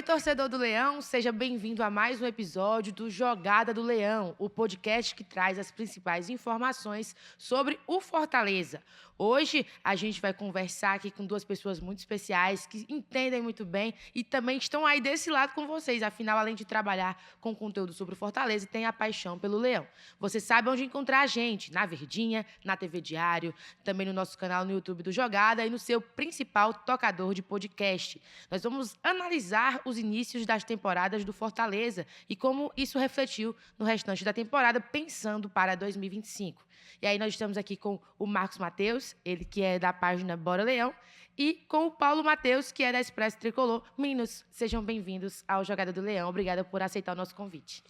torcedor do Leão, seja bem-vindo a mais um episódio do Jogada do Leão, o podcast que traz as principais informações sobre o Fortaleza. Hoje a gente vai conversar aqui com duas pessoas muito especiais que entendem muito bem e também estão aí desse lado com vocês. Afinal, além de trabalhar com conteúdo sobre o Fortaleza, tem a paixão pelo Leão. Você sabe onde encontrar a gente, na Verdinha, na TV Diário, também no nosso canal no YouTube do Jogada e no seu principal tocador de podcast. Nós vamos analisar os inícios das temporadas do Fortaleza e como isso refletiu no restante da temporada, pensando para 2025. E aí nós estamos aqui com o Marcos Mateus, ele que é da página Bora Leão, e com o Paulo Mateus, que é da Expresso Tricolor. Meninos, sejam bem-vindos ao Jogada do Leão. Obrigada por aceitar o nosso convite.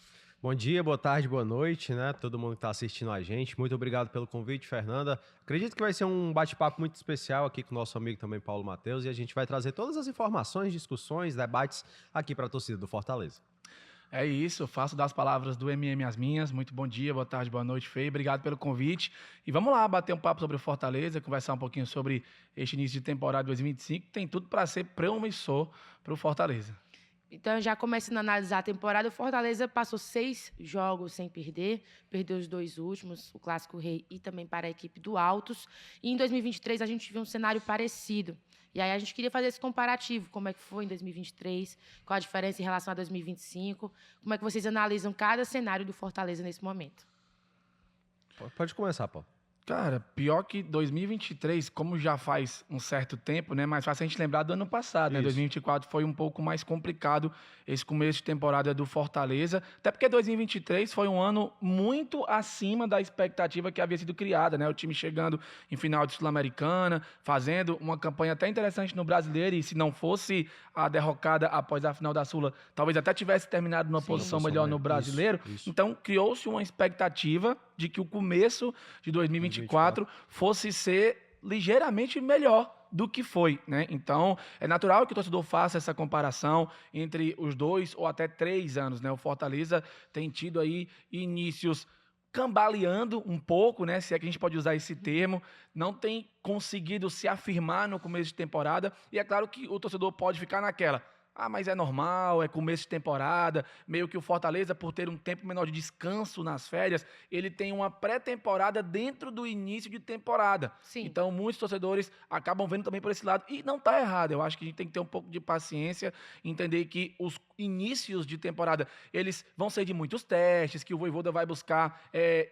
Bom dia, boa tarde, boa noite, né? Todo mundo que está assistindo a gente. Muito obrigado pelo convite, Fernanda. Acredito que vai ser um bate-papo muito especial aqui com o nosso amigo também, Paulo Mateus, e a gente vai trazer todas as informações, discussões, debates aqui para a torcida do Fortaleza. É isso, faço das palavras do MM as minhas. Muito bom dia, boa tarde, boa noite, Fê. Obrigado pelo convite. E vamos lá bater um papo sobre o Fortaleza, conversar um pouquinho sobre este início de temporada 2025, que tem tudo para ser promissor para o Fortaleza. Então, já começando a analisar a temporada, o Fortaleza passou 6 jogos sem perder, perdeu os 2 últimos, o Clássico Rei e também para a equipe do Altos. E em 2023 a gente viu um cenário parecido. E aí a gente queria fazer esse comparativo, como é que foi em 2023, qual a diferença em relação a 2025, como é que vocês analisam cada cenário do Fortaleza nesse momento. Pode começar, Paulo. Cara, pior que 2023, como já faz um certo tempo, né? Mais fácil a gente lembrar do ano passado, né? 2024 foi um pouco mais complicado esse começo de temporada do Fortaleza, até porque 2023 foi um ano muito acima da expectativa que havia sido criada, né? O time chegando em final de Sul-Americana, fazendo uma campanha até interessante no Brasileiro, e se não fosse a derrocada após a final da Sula, talvez até tivesse terminado numa posição melhor no Brasileiro. Isso. Então, criou-se uma expectativa de que o começo de 2024 fosse ser ligeiramente melhor do que foi, né? Então, é natural que o torcedor faça essa comparação entre os 2 ou até 3 anos, né? O Fortaleza tem tido aí inícios cambaleando um pouco, né? Se é que a gente pode usar esse termo, não tem conseguido se afirmar no começo de temporada, e é claro que o torcedor pode ficar naquela: ah, mas é normal, é começo de temporada, meio que o Fortaleza, por ter um tempo menor de descanso nas férias, ele tem uma pré-temporada dentro do início de temporada. Sim. Então, muitos torcedores acabam vendo também por esse lado, e não está errado. Eu acho que a gente tem que ter um pouco de paciência, entender que os inícios de temporada, eles vão ser de muitos testes, que o Vojvoda vai buscar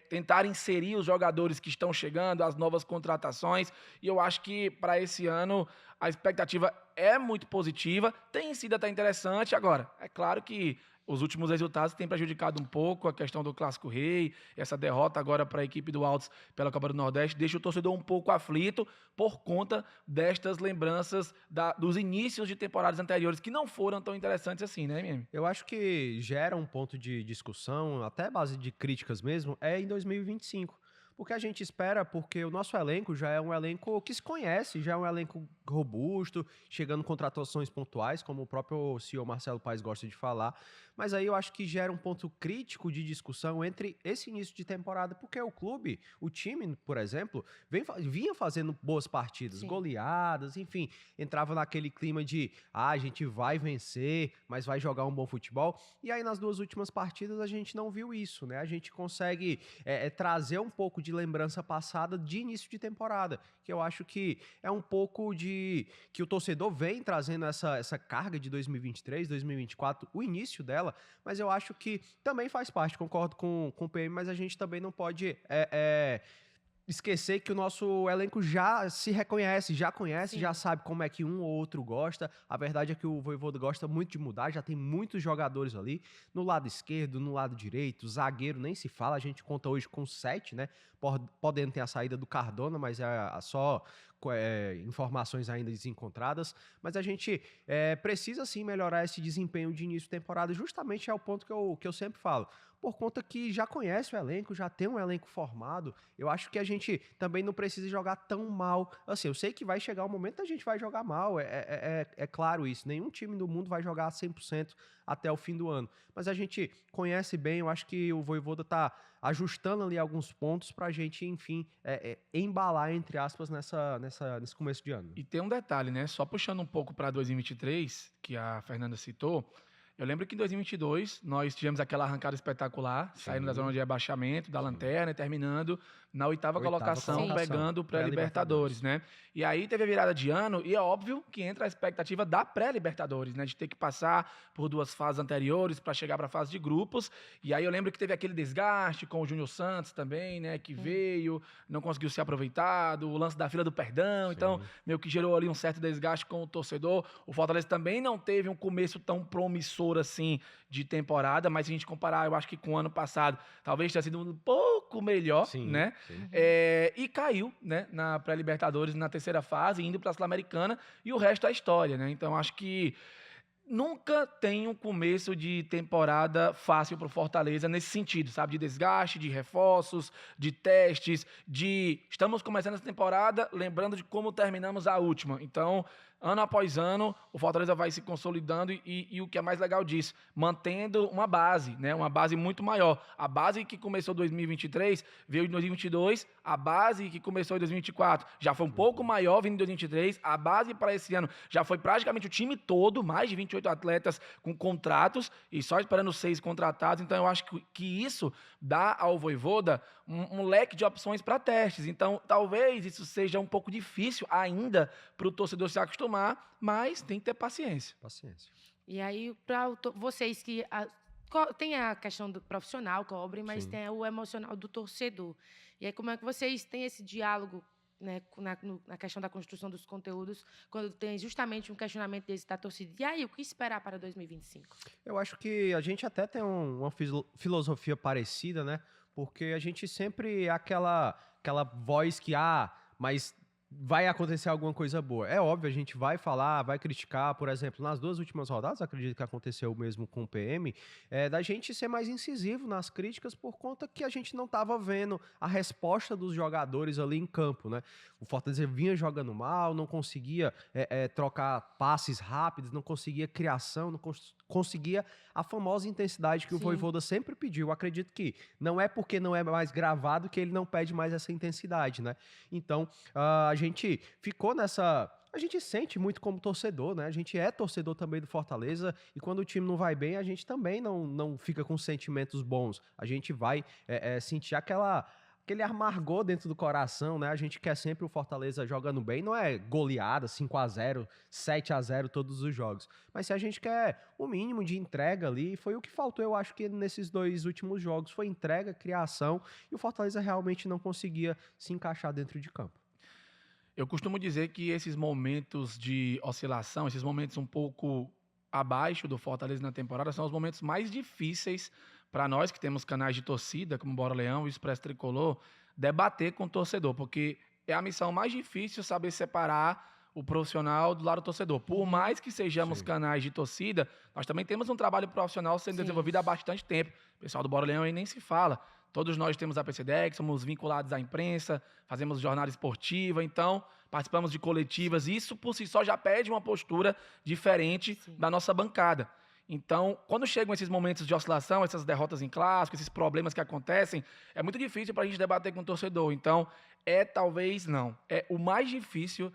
tentar inserir os jogadores que estão chegando, as novas contratações, e eu acho que para esse ano a expectativa é muito positiva, tem sido até interessante. Agora, é claro que os últimos resultados têm prejudicado um pouco a questão do Clássico Rei, essa derrota agora para a equipe do Altos pela Copa do Nordeste deixa o torcedor um pouco aflito por conta destas lembranças dos inícios de temporadas anteriores, que não foram tão interessantes assim, né, MM? Eu acho que gera um ponto de discussão, até base de críticas mesmo, em 2025. Porque a gente espera, porque o nosso elenco já é um elenco que se conhece, já é um elenco robusto, chegando contratações pontuais, como o próprio CEO Marcelo Paes gosta de falar. Mas aí eu acho que gera um ponto crítico de discussão entre esse início de temporada, porque o clube, o time, por exemplo, vinha fazendo boas partidas, Sim. goleadas, enfim, entrava naquele clima de a gente vai vencer, mas vai jogar um bom futebol. E aí nas 2 últimas partidas a gente não viu isso, né? A gente consegue trazer um pouco de lembrança passada de início de temporada, que eu acho que é um pouco de que o torcedor vem trazendo essa carga de 2023, 2024, o início dela, mas eu acho que também faz parte, concordo com o PM, mas a gente também não pode esquecer que o nosso elenco já se reconhece, já conhece, Sim. já sabe como é que um ou outro gosta. A verdade é que o Vojvoda gosta muito de mudar, já tem muitos jogadores ali, no lado esquerdo, no lado direito, zagueiro nem se fala, a gente conta hoje com 7, né? Podendo ter a saída do Cardona, mas é só informações ainda desencontradas, mas a gente precisa sim melhorar esse desempenho de início de temporada, justamente é o ponto que eu sempre falo, por conta que já conhece o elenco, já tem um elenco formado. Eu acho que a gente também não precisa jogar tão mal, assim, eu sei que vai chegar um momento que a gente vai jogar mal, é claro isso, nenhum time do mundo vai jogar 100% até o fim do ano, mas a gente conhece bem, eu acho que o Vojvoda tá ajustando ali alguns pontos pra gente, enfim, embalar, entre aspas, nesse começo de ano. E tem um detalhe, né? Só puxando um pouco para 2023, que a Fernanda citou, eu lembro que em 2022 nós tivemos aquela arrancada espetacular, saindo da Sim. zona de rebaixamento, da Sim. lanterna e terminando na oitava colocação, colocação. pegando o pré-Libertadores, né? E aí teve a virada de ano e é óbvio que entra a expectativa da pré-Libertadores, né? De ter que passar por 2 fases anteriores para chegar para a fase de grupos. E aí eu lembro que teve aquele desgaste com o Júnior Santos também, né? Que veio, não conseguiu ser aproveitado, o lance da fila do perdão. Sim. Então, meio que gerou ali um certo desgaste com o torcedor. O Fortaleza também não teve um começo tão promissor assim de temporada, mas se a gente comparar, eu acho que com o ano passado, talvez tenha sido um pouco melhor, Sim, né? sim. E caiu, né, na pré-Libertadores na terceira fase, indo para a Sul-Americana, e o resto é história, né? Então acho que nunca tem um começo de temporada fácil para o Fortaleza nesse sentido, sabe? De desgaste, de reforços, de testes, estamos começando essa temporada lembrando de como terminamos a última. Então, ano após ano, o Fortaleza vai se consolidando e o que é mais legal disso, mantendo uma base, né? Uma base muito maior. A base que começou em 2023 veio em 2022, a base que começou em 2024 já foi um pouco maior vindo em 2023, a base para esse ano já foi praticamente o time todo, mais de 28 atletas com contratos e só esperando 6 contratados. Então eu acho que isso dá ao Vojvoda um leque de opções para testes. Então talvez isso seja um pouco difícil ainda para o torcedor se acostumar, mas tem que ter paciência. Paciência. E aí, para vocês que tem a questão do profissional, cobre, mas Sim. tem o emocional do torcedor. E aí, como é que vocês têm esse diálogo, né, na questão da construção dos conteúdos, quando tem justamente um questionamento desse da torcida? E aí, o que esperar para 2025? Eu acho que a gente até tem uma filosofia parecida, né? Porque a gente sempre é aquela voz que, mas vai acontecer alguma coisa boa. É óbvio, a gente vai falar, vai criticar, por exemplo, nas 2 últimas rodadas, acredito que aconteceu o mesmo com o PM, da gente ser mais incisivo nas críticas por conta que a gente não estava vendo a resposta dos jogadores ali em campo, né? O Fortaleza vinha jogando mal, não conseguia trocar passes rápidos, não conseguia criação, não conseguia a famosa intensidade que o Sim. Vojvoda sempre pediu. Eu acredito que não é porque não é mais gravado que ele não pede mais essa intensidade, né? Então, a gente ficou nessa... A gente sente muito como torcedor, né? A gente é torcedor também do Fortaleza e quando o time não vai bem, a gente também não fica com sentimentos bons. A gente vai sentir aquele amargor dentro do coração, né? A gente quer sempre o Fortaleza jogando bem, não é goleada, 5-0, 7-0 todos os jogos. Mas se a gente quer o mínimo de entrega ali, foi o que faltou, eu acho que nesses 2 últimos jogos, foi entrega, criação, e o Fortaleza realmente não conseguia se encaixar dentro de campo. Eu costumo dizer que esses momentos de oscilação, esses momentos um pouco abaixo do Fortaleza na temporada, são os momentos mais difíceis para nós que temos canais de torcida, como Bora Leão e Expresso Tricolor, debater com o torcedor, porque é a missão mais difícil saber separar o profissional do lado do torcedor. Por mais que sejamos Sim. canais de torcida, nós também temos um trabalho profissional sendo Sim. desenvolvido há bastante tempo. O pessoal do Bora Leão aí nem se fala. Todos nós temos a PCDEC, somos vinculados à imprensa, fazemos jornada esportiva, então participamos de coletivas. Isso por si só já pede uma postura diferente Sim. da nossa bancada. Então, quando chegam esses momentos de oscilação, essas derrotas em clássico, esses problemas que acontecem, é muito difícil para a gente debater com o torcedor. Então, talvez não. O mais difícil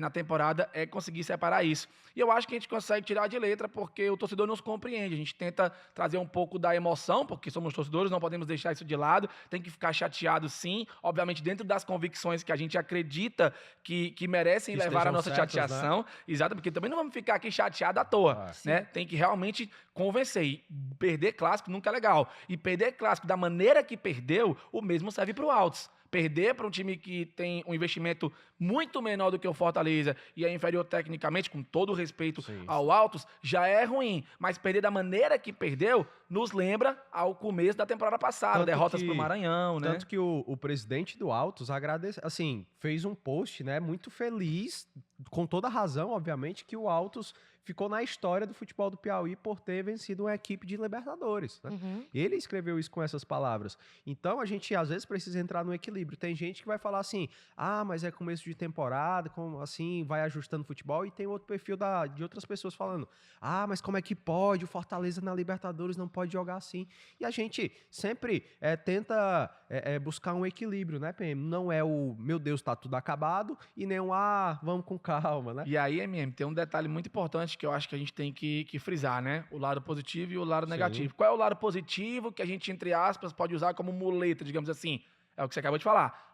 na temporada é conseguir separar isso. E eu acho que a gente consegue tirar de letra porque o torcedor nos compreende. A gente tenta trazer um pouco da emoção, porque somos torcedores, não podemos deixar isso de lado. Tem que ficar chateado, sim. Obviamente, dentro das convicções que a gente acredita que merecem Que levar a estejam nossa certas, chateação. Né? Exato, porque também não vamos ficar aqui chateado à toa. Né? Tem que realmente convencer. E perder clássico nunca é legal. E perder clássico da maneira que perdeu, o mesmo serve para o Altos. Perder para um time que tem um investimento muito menor do que o Fortaleza e é inferior tecnicamente, com todo o respeito ao Altos, já é ruim. Mas perder da maneira que perdeu nos lembra ao começo da temporada passada, derrotas para o Maranhão, né? Tanto que o presidente do Altos fez um post, né, muito feliz, com toda razão, obviamente, que o Altos ficou na história do futebol do Piauí por ter vencido uma equipe de Libertadores, né? Ele escreveu isso com essas palavras. Então, a gente, às vezes, precisa entrar no equilíbrio. Tem gente que vai falar assim, mas é começo de temporada, como assim, vai ajustando o futebol, e tem outro perfil de outras pessoas falando, mas como é que pode? O Fortaleza na Libertadores não pode jogar assim. E a gente sempre tenta buscar um equilíbrio, né, PM? Não é o, meu Deus, tá tudo acabado, e nem um, vamos com calma, né? E aí, MM, tem um detalhe muito importante que eu acho que a gente tem que frisar, né? O lado positivo e o lado negativo. Qual é o lado positivo que a gente, entre aspas, pode usar como muleta, digamos assim? É o que você acabou de falar.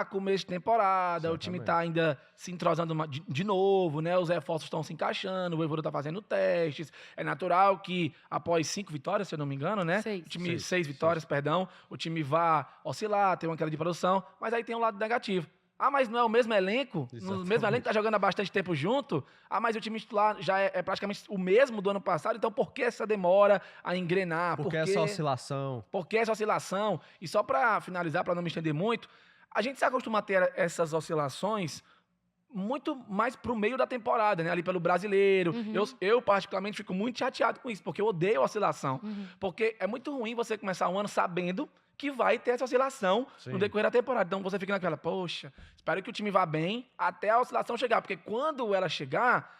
Começo de temporada, Exatamente. o time tá ainda se entrosando de novo, né? Os reforços estão se encaixando, o Vojvoda tá fazendo testes. É natural que, após 5 vitórias, se eu não me engano, né? 6 vitórias, perdão. O time vá oscilar, ter uma queda de produção. Mas aí tem um lado negativo. Mas não é o mesmo elenco? Exatamente. O mesmo elenco tá jogando há bastante tempo junto? Mas o time titular já é praticamente o mesmo do ano passado, então por que essa demora a engrenar? Por que essa oscilação? Por que essa oscilação? E só para finalizar, para não me estender muito, a gente se acostuma a ter essas oscilações muito mais pro meio da temporada, né? Ali pelo brasileiro. Eu, particularmente, fico muito chateado com isso, porque eu odeio oscilação. Porque é muito ruim você começar um ano sabendo que vai ter essa oscilação no decorrer da temporada. Então você fica naquela, poxa, espero que o time vá bem até a oscilação chegar, porque quando ela chegar,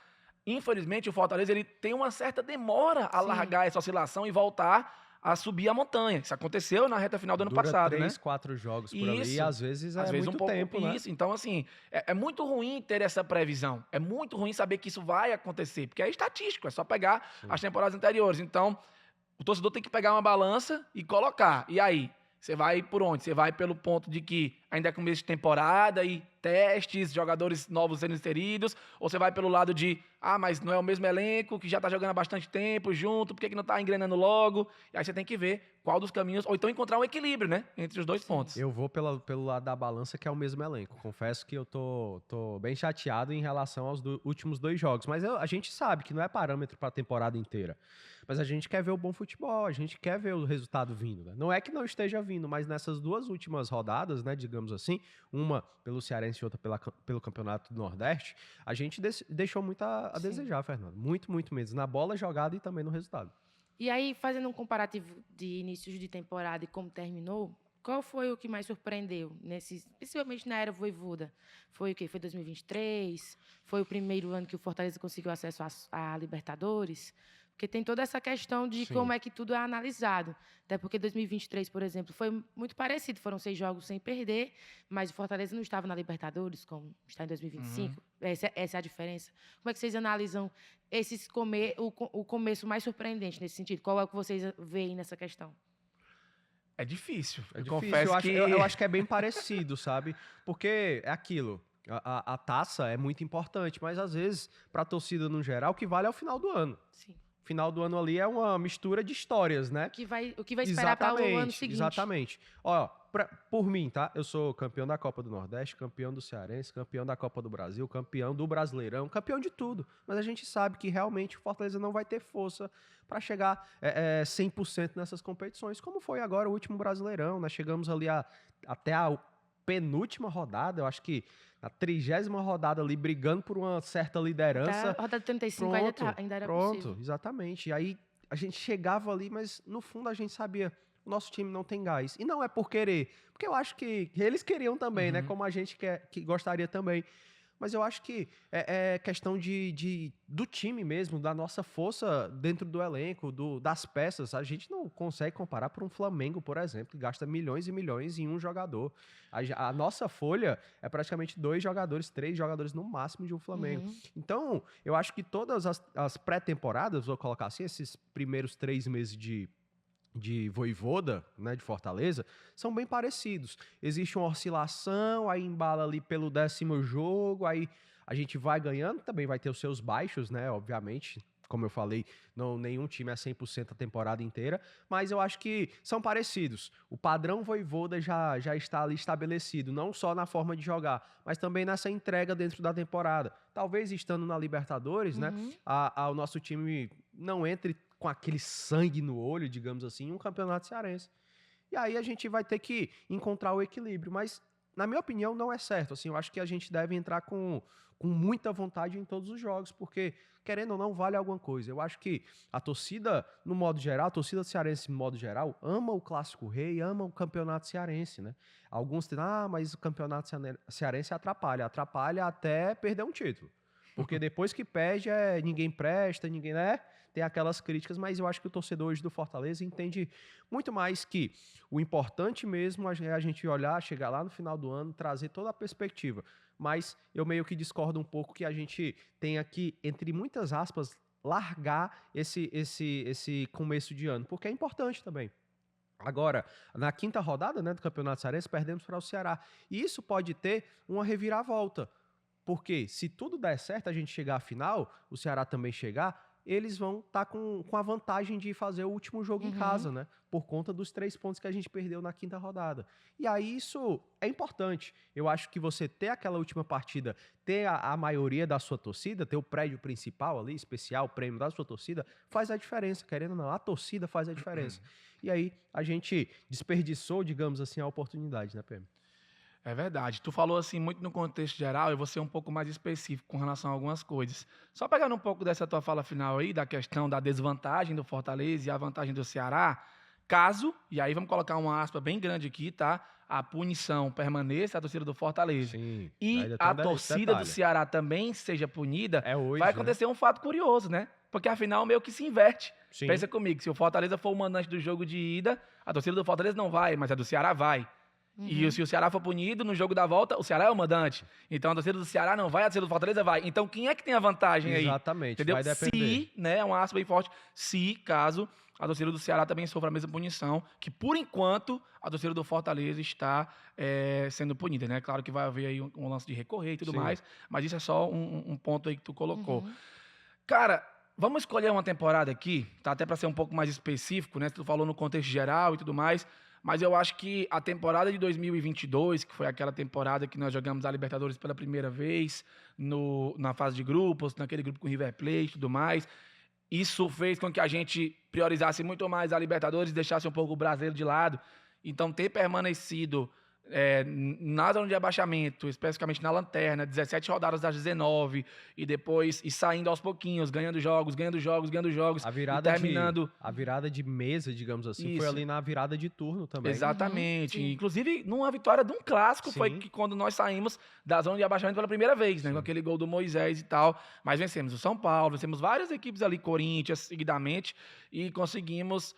infelizmente o Fortaleza ele tem uma certa demora a largar essa oscilação e voltar a subir a montanha. Isso aconteceu na reta final do ano passado, 3, né? 4 jogos por ali, e às vezes muito um pouco tempo, né? isso. Então, assim, é muito ruim ter essa previsão. É muito ruim saber que isso vai acontecer, porque é estatístico, é só pegar as temporadas anteriores. Então, o torcedor tem que pegar uma balança e colocar. E aí? Você vai por onde? Você vai pelo ponto de que ainda é começo de temporada e testes, jogadores novos sendo inseridos, ou você vai pelo lado de, mas não é o mesmo elenco, que já tá jogando há bastante tempo junto, por que não tá engrenando logo? E aí você tem que ver qual dos caminhos, ou então encontrar um equilíbrio, né, entre os dois pontos. Eu vou pelo lado da balança, que é o mesmo elenco. Confesso que eu tô bem chateado em relação aos últimos 2 jogos, mas a gente sabe que não é parâmetro para a temporada inteira. Mas a gente quer ver o bom futebol, a gente quer ver o resultado vindo, né? Não é que não esteja vindo, mas nessas 2 últimas rodadas, né, digamos assim, uma pelo Cearense e outra pelo Campeonato do Nordeste, a gente deixou muito a desejar, Fernando. Muito, muito mesmo. Na bola jogada e também no resultado. E aí, fazendo um comparativo de inícios de temporada e como terminou, qual foi o que mais surpreendeu, principalmente na era Vojvoda? Foi o quê? Foi 2023? Foi o primeiro ano que o Fortaleza conseguiu acesso à Libertadores? Porque tem toda essa questão de como é que tudo é analisado. Até porque 2023, por exemplo, foi muito parecido. Foram 6 jogos sem perder, mas o Fortaleza não estava na Libertadores, como está em 2025. Essa é a diferença. Como é que vocês analisam o começo mais surpreendente nesse sentido? Qual é o que vocês veem nessa questão? É difícil. Eu acho que é bem parecido, sabe? Porque é aquilo. A taça é muito importante, mas às vezes, para a torcida no geral, o que vale é o final do ano. Sim. Final do ano ali é uma mistura de histórias, né? O que vai esperar para o ano seguinte. Exatamente. Por mim, tá? Eu sou campeão da Copa do Nordeste, campeão do Cearense, campeão da Copa do Brasil, campeão do Brasileirão, campeão de tudo. Mas a gente sabe que realmente o Fortaleza não vai ter força para chegar 100% nessas competições, como foi agora o último Brasileirão. Nós chegamos ali até a penúltima rodada, eu acho que na 30ª rodada ali, brigando por uma certa liderança. Até a rodada 35 ainda era possível. Exatamente. E aí a gente chegava ali, mas no fundo a gente sabia, o nosso time não tem gás. E não é por querer, porque eu acho que eles queriam também, né? Como a gente que gostaria também. Mas eu acho que é questão do time mesmo, da nossa força dentro do elenco, das peças. A gente não consegue comparar por um Flamengo, por exemplo, que gasta milhões e milhões em um jogador. A nossa folha é praticamente 2 jogadores, 3 jogadores no máximo de um Flamengo. Então, eu acho que todas as pré-temporadas, vou colocar assim, esses primeiros 3 meses de Vojvoda, né, de Fortaleza, são bem parecidos. Existe uma oscilação, aí embala ali pelo 10º jogo, aí a gente vai ganhando, também vai ter os seus baixos, né, obviamente. Como eu falei, nenhum time é 100% a temporada inteira, mas eu acho que são parecidos. O padrão Vojvoda já está ali estabelecido, não só na forma de jogar, mas também nessa entrega dentro da temporada. Talvez estando na Libertadores, né, o nosso time não entre com aquele sangue no olho, digamos assim, em um campeonato cearense. E aí a gente vai ter que encontrar o equilíbrio, mas na minha opinião, não é certo. Assim, eu acho que a gente deve entrar com muita vontade em todos os jogos, porque, querendo ou não, vale alguma coisa. Eu acho que a torcida, no modo geral, a torcida cearense, no modo geral, ama o Clássico Rei, ama o campeonato cearense, né? Alguns dizem, mas o campeonato cearense atrapalha. Atrapalha até perder um título. Porque depois que perde, ninguém presta, ninguém, né? Tem aquelas críticas, mas eu acho que o torcedor hoje do Fortaleza entende muito mais que o importante mesmo é a gente olhar, chegar lá no final do ano, trazer toda a perspectiva. Mas eu meio que discordo um pouco que a gente tenha que, entre muitas aspas, largar esse começo de ano, porque é importante também. Agora, na quinta rodada, né, do Campeonato Cearense, perdemos para o Ceará. E isso pode ter uma reviravolta. Porque se tudo der certo, a gente chegar à final, o Ceará também chegar, eles vão estar com a vantagem de fazer o último jogo em casa, né? Por conta dos 3 pontos que a gente perdeu na quinta rodada. E aí isso é importante. Eu acho que você ter aquela última partida, ter a maioria da sua torcida, ter o prédio principal ali, especial, o prêmio da sua torcida, faz a diferença, querendo ou não. A torcida faz a diferença. E aí a gente desperdiçou, digamos assim, a oportunidade, né, PM? É verdade. Tu falou assim muito no contexto geral, eu vou ser um pouco mais específico com relação a algumas coisas. Só pegando um pouco dessa tua fala final aí, da questão da desvantagem do Fortaleza e a vantagem do Ceará, caso, e aí vamos colocar uma aspa bem grande aqui, tá? A punição permaneça, a torcida do Fortaleza. Sim. E Ainda tem a um torcida do detalhe. Ceará também seja punida, É hoje, vai né? acontecer um fato curioso, né? Porque afinal meio que se inverte. Sim. Pensa comigo, se o Fortaleza for o mandante do jogo de ida, a torcida do Fortaleza não vai, mas a do Ceará vai. E se o Ceará for punido, no jogo da volta, o Ceará é o mandante. Então a torcida do Ceará não vai, a torcida do Fortaleza vai. Então quem é que tem a vantagem aí? Exatamente, Entendeu? vai depender. Se, né, é uma aspa bem forte, se, caso, a torcida do Ceará também sofra a mesma punição, que por enquanto a torcida do Fortaleza está sendo punida, né? Claro que vai haver aí um lance de recorrer e tudo Sim. mais, mas isso é só um ponto aí que tu colocou. Cara, vamos escolher uma temporada aqui, tá? Até para ser um pouco mais específico, né? Tu falou no contexto geral e tudo mais, mas eu acho que a temporada de 2022, que foi aquela temporada que nós jogamos a Libertadores pela primeira vez, na fase de grupos, naquele grupo com o River Plate e tudo mais, isso fez com que a gente priorizasse muito mais a Libertadores e deixasse um pouco o brasileiro de lado. Então, ter permanecido na zona de abaixamento, especificamente na lanterna, 17 rodadas das 19, e depois saindo aos pouquinhos, ganhando jogos, A virada de mesa, digamos assim, foi ali na virada de turno também. Exatamente. Inclusive, numa vitória de um clássico, foi que quando nós saímos da zona de abaixamento pela primeira vez, né? Com aquele gol do Moisés e tal. Mas vencemos o São Paulo, vencemos várias equipes ali, Corinthians, seguidamente, e conseguimos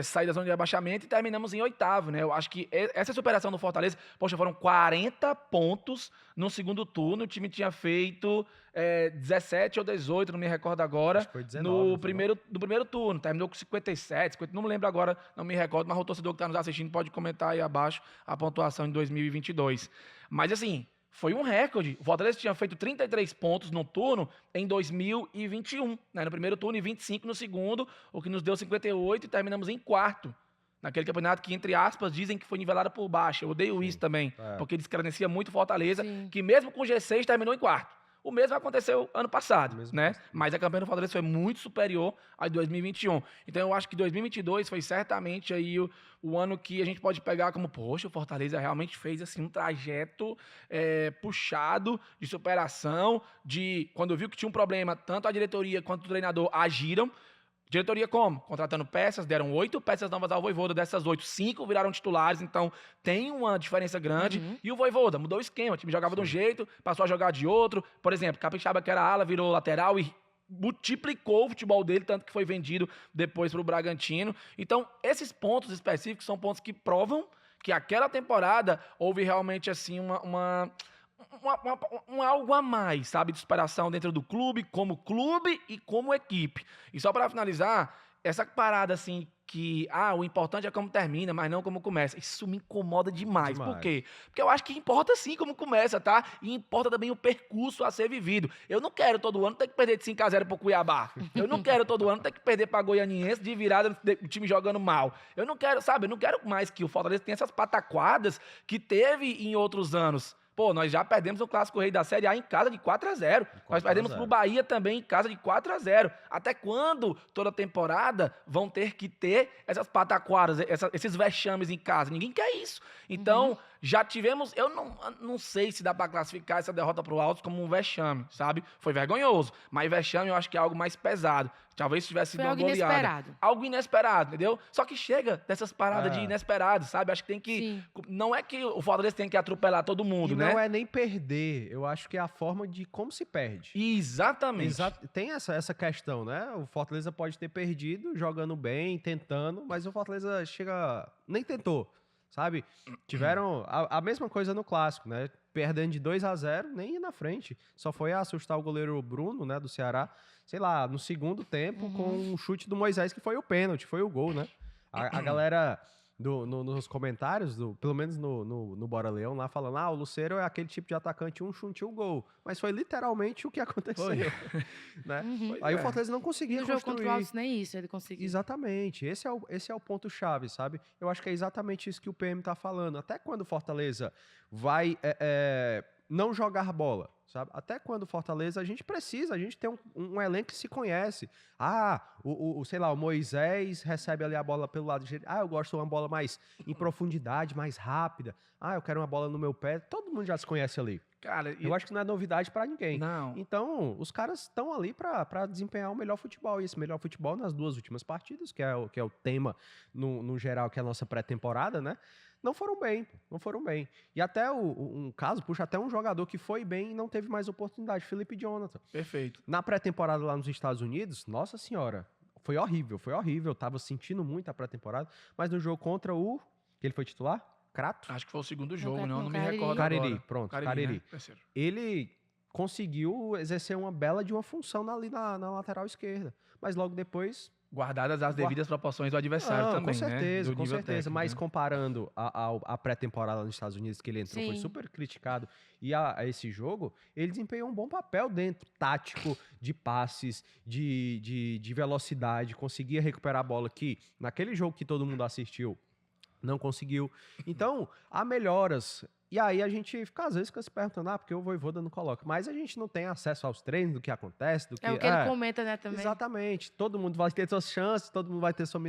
sair da zona de abaixamento e terminamos em 8º, né? Eu acho que essa superação do Fortaleza, poxa, foram 40 pontos no segundo turno, o time tinha feito 17 ou 18, não me recordo agora, acho que foi 19, no primeiro turno, terminou com 57, 50, não me lembro agora, não me recordo, mas o torcedor que está nos assistindo pode comentar aí abaixo a pontuação em 2022. Mas assim, foi um recorde. O Fortaleza tinha feito 33 pontos no turno em 2021, né? No primeiro turno e 25 no segundo, o que nos deu 58 e terminamos em 4º. Naquele campeonato que, entre aspas, dizem que foi nivelado por baixo. Eu odeio isso também, porque descredencia muito Fortaleza, que mesmo com G6 terminou em 4º. O mesmo aconteceu ano passado, né? Mas a campanha do Fortaleza foi muito superior a de 2021. Então eu acho que 2022 foi certamente aí o ano que a gente pode pegar como, poxa, o Fortaleza realmente fez assim um trajeto puxado de superação, de quando viu que tinha um problema, tanto a diretoria quanto o treinador agiram. Diretoria como? Contratando peças, deram 8 peças novas ao Vojvoda, dessas 8, 5 viraram titulares, então tem uma diferença grande. E o Vojvoda mudou o esquema, o time jogava de um jeito, passou a jogar de outro. Por exemplo, Capixaba, que era ala, virou lateral e multiplicou o futebol dele, tanto que foi vendido depois para o Bragantino. Então, esses pontos específicos são pontos que provam que aquela temporada houve realmente assim algo a mais, sabe, de superação dentro do clube e como equipe. E só para finalizar, essa parada assim que, o importante é como termina, mas não como começa. Isso me incomoda demais. Por quê? Porque eu acho que importa sim como começa, tá? E importa também o percurso a ser vivido. Eu não quero todo ano ter que perder de 5-0 pro Cuiabá. Eu não quero todo ano ter que perder pra Goianiense de virada, o time jogando mal. Eu não quero, sabe? Eu não quero mais que o Fortaleza tenha essas pataquadas que teve em outros anos. Pô, nós já perdemos o Clássico Rei da Série A em casa de 4-0. Nós perdemos pro Bahia também em casa de 4-0. Até quando toda temporada vão ter que ter essas pataquadas, esses vexames em casa? Ninguém quer isso. Então, Já tivemos, eu não sei se dá pra classificar essa derrota pro Altos como um vexame, sabe? Foi vergonhoso, mas vexame eu acho que é algo mais pesado. Talvez tivesse sido Foi uma algo goleada. inesperado. Algo inesperado, entendeu? Só que chega dessas paradas de inesperado, sabe? Acho que tem que... Sim. Não é que o Fortaleza tem que atropelar todo mundo, E né? não é nem perder, eu acho que é a forma de como se perde. Exatamente. Tem essa questão, né? O Fortaleza pode ter perdido, jogando bem, tentando, mas o Fortaleza nem tentou, sabe? Tiveram a mesma coisa no Clássico, né? Perdendo de 2-0, nem ia na frente. Só foi assustar o goleiro Bruno, né, do Ceará, sei lá, no segundo tempo, com um chute do Moisés, que foi o pênalti, foi o gol, né? A galera... nos comentários, pelo menos no Bora Leão, lá falando, o Lucero é aquele tipo de atacante, um chute, um gol. Mas foi literalmente o que aconteceu. Né? Aí o Fortaleza não conseguia No construir. jogo contra o Altos, nem isso ele conseguiu. Exatamente. Esse é o ponto-chave, sabe? Eu acho que é exatamente isso que o PM tá falando. Até quando o Fortaleza vai não jogar bola, sabe? Até quando o Fortaleza, a gente tem um elenco que se conhece. Sei lá, o Moisés recebe ali a bola pelo lado direito. Eu gosto de uma bola mais em profundidade, mais rápida. Eu quero uma bola no meu pé. Todo mundo já se conhece ali. Cara, Eu acho que não é novidade pra ninguém. Não. Então, os caras estão ali pra desempenhar o melhor futebol. E esse melhor futebol nas 2 últimas partidas, que é o tema no geral, que é a nossa pré-temporada, né? Não foram bem. E até um caso, puxa, até um jogador que foi bem e não teve mais oportunidade, Felipe Jonathan. Perfeito. Na pré-temporada lá nos Estados Unidos, nossa senhora, foi horrível. Eu tava sentindo muito a pré-temporada, mas no jogo contra que ele foi titular? Crato? Acho que foi o segundo jogo, Não, não me Cariri. recordo Cariri, agora. pronto, Cariri. Cariri. Né, parceiro? Ele conseguiu exercer uma bela de uma função ali na lateral esquerda. Mas logo depois... Guardadas as devidas proporções do adversário também, com certeza, né? com certeza. Mas né? comparando a pré-temporada nos Estados Unidos, que ele entrou, foi Sim. super criticado, e a esse jogo, ele desempenhou um bom papel dentro, tático, de passes, de velocidade, conseguia recuperar a bola que, naquele jogo que todo mundo assistiu, não conseguiu. Então, há melhoras. E aí a gente às vezes fica se perguntando, porque o Vojvoda não coloca. Mas a gente não tem acesso aos treinos, do que acontece, do que... É o que ele comenta, né, também. Exatamente. Todo mundo vai ter suas chances, todo mundo vai ter sua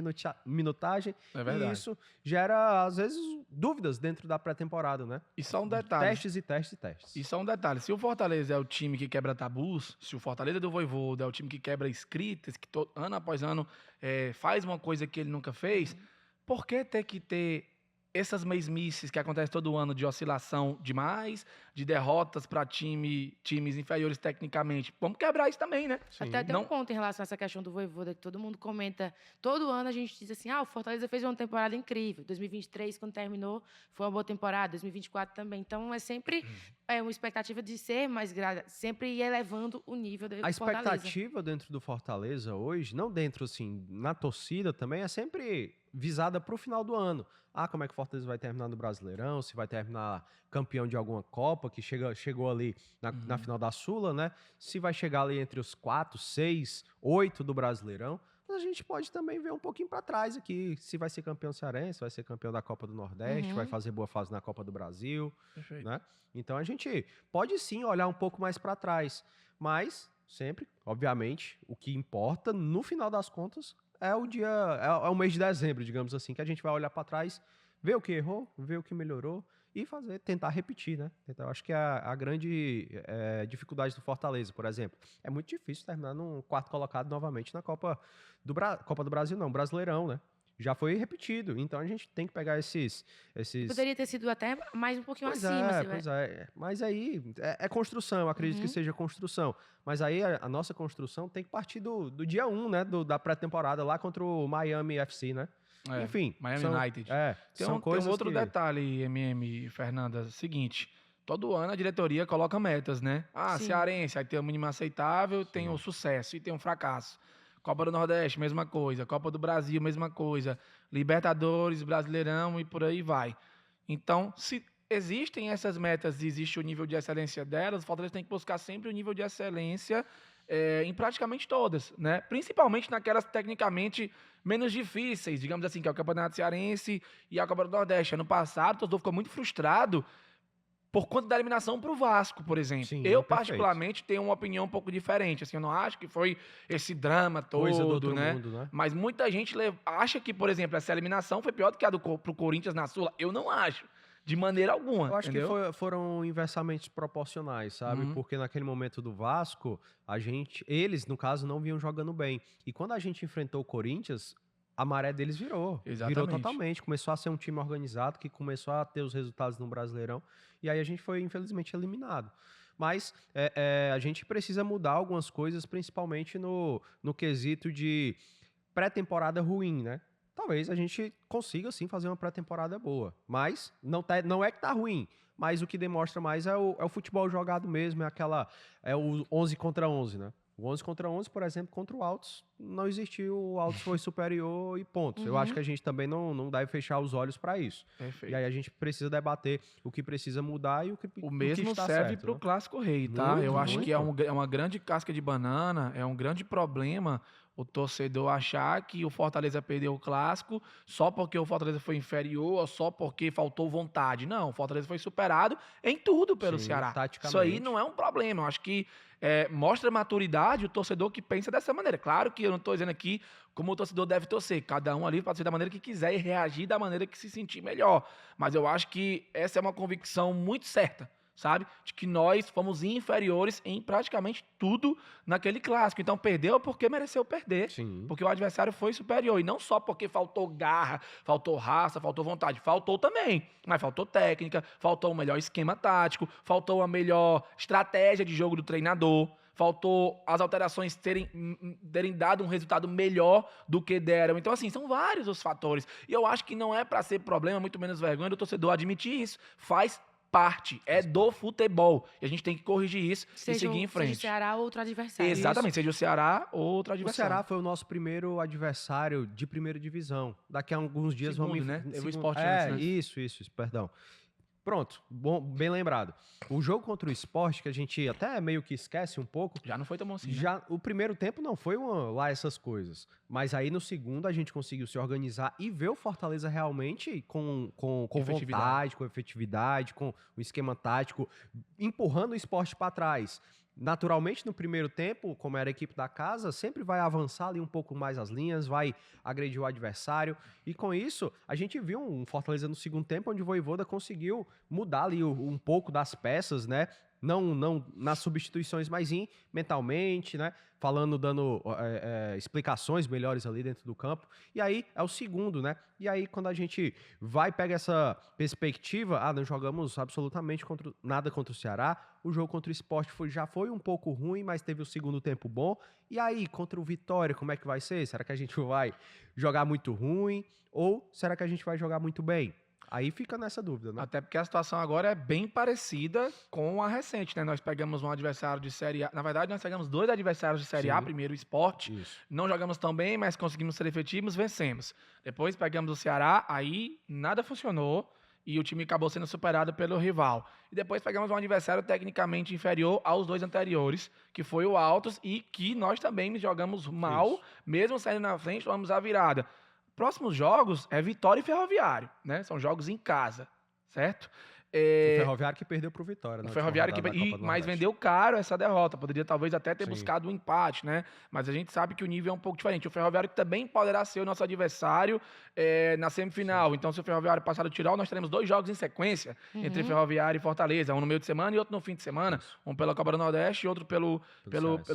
minutagem. É verdade. E isso gera, às vezes, dúvidas dentro da pré-temporada, né? E só um detalhe. Testes e testes e testes. E só um detalhe, se o Fortaleza é o time que quebra tabus, se o Fortaleza do Vojvoda é o time que quebra escritas, que ano após ano faz uma coisa que ele nunca fez, por que ter que ter essas mesmices que acontecem todo ano de oscilação demais, de derrotas para times inferiores tecnicamente? Vamos quebrar isso também, né? Sim. Até tem um ponto em relação a essa questão do Vojvoda, que todo mundo comenta. Todo ano a gente diz assim, o Fortaleza fez uma temporada incrível. 2023, quando terminou, foi uma boa temporada. 2024 também. Então, é sempre uma expectativa de ser mais grande, sempre ir elevando o nível do Fortaleza. A expectativa dentro do Fortaleza hoje, não dentro, assim, na torcida também, é sempre visada para o final do ano. Como é que o Fortaleza vai terminar no Brasileirão, se vai terminar campeão de alguma Copa, que chegou ali na final da Sula, né? Se vai chegar ali entre os 4, 6, 8 do Brasileirão. Mas a gente pode também ver um pouquinho para trás aqui, se vai ser campeão cearense, vai ser campeão da Copa do Nordeste, vai fazer boa fase na Copa do Brasil, né? Então a gente pode sim olhar um pouco mais para trás, mas sempre, obviamente, o que importa no final das contas é o mês de dezembro, digamos assim, que a gente vai olhar para trás, ver o que errou, ver o que melhorou e tentar repetir, né? Então, eu acho que a grande dificuldade do Fortaleza, por exemplo, é muito difícil terminar num quarto colocado novamente na Copa do Brasil, não, Brasileirão, né? Já foi repetido, então a gente tem que pegar esses... Poderia ter sido até mais um pouquinho Pois acima. Pois é. Mas aí é construção, eu acredito que seja construção. Mas aí a nossa construção tem que partir do dia 1, né? Da pré-temporada lá contra o Miami FC, né? Enfim. Miami United. São coisas tem um outro detalhe, MM, Fernanda, seguinte. Todo ano a diretoria coloca metas, né? Sim. Cearense, aí tem o mínimo aceitável, tem o sucesso e tem o fracasso. Copa do Nordeste, mesma coisa. Copa do Brasil, mesma coisa. Libertadores, Brasileirão e por aí vai. Então, se existem essas metas e existe o nível de excelência delas, o Fortaleza tem que buscar sempre o nível de excelência em praticamente todas, né? Principalmente naquelas tecnicamente menos difíceis, digamos assim, que é o Campeonato Cearense e a Copa do Nordeste. Ano passado, o torcedor ficou muito frustrado por conta da eliminação para o Vasco, por exemplo. Sim, eu, perfeito. particularmente, tenho uma opinião um pouco diferente. Assim, eu não acho que foi esse drama todo, Coisa do outro né? mundo, né? Mas muita gente acha que, por exemplo, essa eliminação foi pior do que a pro Corinthians na Sula. Eu não acho. de maneira alguma, Eu acho entendeu? que foram inversamente proporcionais, sabe? Uhum. Porque naquele momento do Vasco, eles, no caso, não vinham jogando bem. E quando a gente enfrentou o Corinthians, a maré deles virou. Virou Exatamente. totalmente. Começou a ser um time organizado, que começou a ter os resultados no Brasileirão. E aí a gente foi, infelizmente, eliminado. Mas a gente precisa mudar algumas coisas, principalmente no quesito de pré-temporada ruim, né? Talvez a gente consiga, sim, fazer uma pré-temporada boa. Mas não é que tá ruim. Mas o que demonstra mais é o futebol jogado mesmo, é o 11 contra 11, né? O 11 contra 11, por exemplo, contra o Altos, não existiu, o Altos foi superior e ponto. Eu acho Uhum. que a gente também não deve fechar os olhos para isso. E Perfeito. aí a gente precisa debater o que precisa mudar e o O que mesmo está serve certo, para o né? Clássico Rei, tá? Muito, Eu acho que muito. é uma grande casca de banana, é um grande problema o torcedor achar que o Fortaleza perdeu o Clássico só porque o Fortaleza foi inferior ou só porque faltou vontade. Não, o Fortaleza foi superado em tudo pelo Sim, Ceará. Isso aí taticamente. não é um problema. Eu acho que mostra maturidade o torcedor que pensa dessa maneira. Claro que eu não estou dizendo aqui como o torcedor deve torcer. Cada um ali pode ser da maneira que quiser e reagir da maneira que se sentir melhor. Mas eu acho que essa é uma convicção muito certa, sabe? De que nós fomos inferiores em praticamente tudo naquele clássico. Então perdeu porque mereceu perder. Sim. Porque o adversário foi superior. E não só porque faltou garra, faltou raça, faltou vontade. Faltou também. Mas faltou técnica, faltou um melhor esquema tático, faltou uma melhor estratégia de jogo do treinador. Faltou as alterações terem dado um resultado melhor do que deram. Então, assim, são vários os fatores. E eu acho que não é para ser problema, muito menos vergonha do torcedor admitir isso. Faz parte, é do futebol. E a gente tem que corrigir isso e seguir em Seja o frente. Ceará ou outro adversário. Exatamente, seja o Ceará ou outro O adversário. Ceará foi o nosso primeiro adversário de primeira divisão. Daqui a alguns dias Segundo, vamos... né? Teve o Segundo- Sport antes, né? Isso, perdão. Pronto, bem lembrado. O jogo contra o Sport, que a gente até meio que esquece um pouco, Já não foi tão bom assim, né? já o primeiro tempo não foi lá essas coisas. Mas aí no segundo a gente conseguiu se organizar e ver o Fortaleza realmente com Efetividade. vontade, com efetividade, com o esquema tático, empurrando o Sport para trás. Naturalmente, no primeiro tempo, como era a equipe da casa, sempre vai avançar ali um pouco mais as linhas, vai agredir o adversário. E com isso, a gente viu um Fortaleza no segundo tempo, onde o Vojvoda conseguiu mudar ali um pouco das peças, né? Não nas substituições, mas mentalmente, né? Falando, dando explicações melhores ali dentro do campo. E aí é o segundo, né? E aí quando a gente pega essa perspectiva, não jogamos absolutamente nada contra o Ceará. O jogo contra o Sport já foi um pouco ruim, mas teve o segundo tempo bom. E aí, contra o Vitória, como é que vai ser? Será que a gente vai jogar muito ruim? Ou será que a gente vai jogar muito bem? Aí fica nessa dúvida, né? Até porque a situação agora é bem parecida com a recente, né? Nós pegamos um adversário de Série A. Na verdade, nós pegamos dois adversários de Série A. Sim. Primeiro o Sport. Isso. Não jogamos tão bem, mas conseguimos ser efetivos, vencemos. Depois pegamos o Ceará, aí nada funcionou e o time acabou sendo superado pelo rival. E depois pegamos um adversário tecnicamente inferior aos dois anteriores, que foi o Altos, e que nós também jogamos mal, Isso. mesmo saindo na frente, tomamos a virada. Próximos jogos é Vitória e Ferroviário, né? São jogos em casa, certo? O Ferroviário que perdeu pro Vitória, né? O Ferroviário mas vendeu caro essa derrota. Poderia talvez até ter Sim. buscado um empate, né? Mas a gente sabe que o nível é um pouco diferente. O Ferroviário também poderá ser o nosso adversário na semifinal. Então, se o Ferroviário passar do Tirol, nós teremos dois jogos em sequência entre Ferroviário e Fortaleza. Um no meio de semana e outro no fim de semana. Isso. Um pela Copa do Nordeste e outro pelo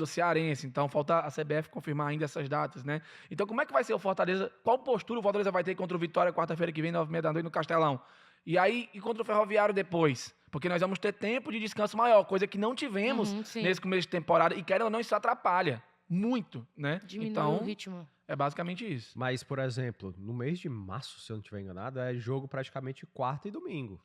Cearense. Então, falta a CBF confirmar ainda essas datas, né? Então, como é que vai ser o Fortaleza? Qual postura o Fortaleza vai ter contra o Vitória quarta-feira que vem, 9h30 da noite, no Castelão? E aí, e contra o Ferroviário depois? Porque nós vamos ter tempo de descanso maior, coisa que não tivemos nesse começo de temporada. E querendo ou não, isso atrapalha muito, né? Diminui então, o ritmo. é basicamente isso. Mas, por exemplo, no mês de março, se eu não estiver enganado, é jogo praticamente quarta e domingo.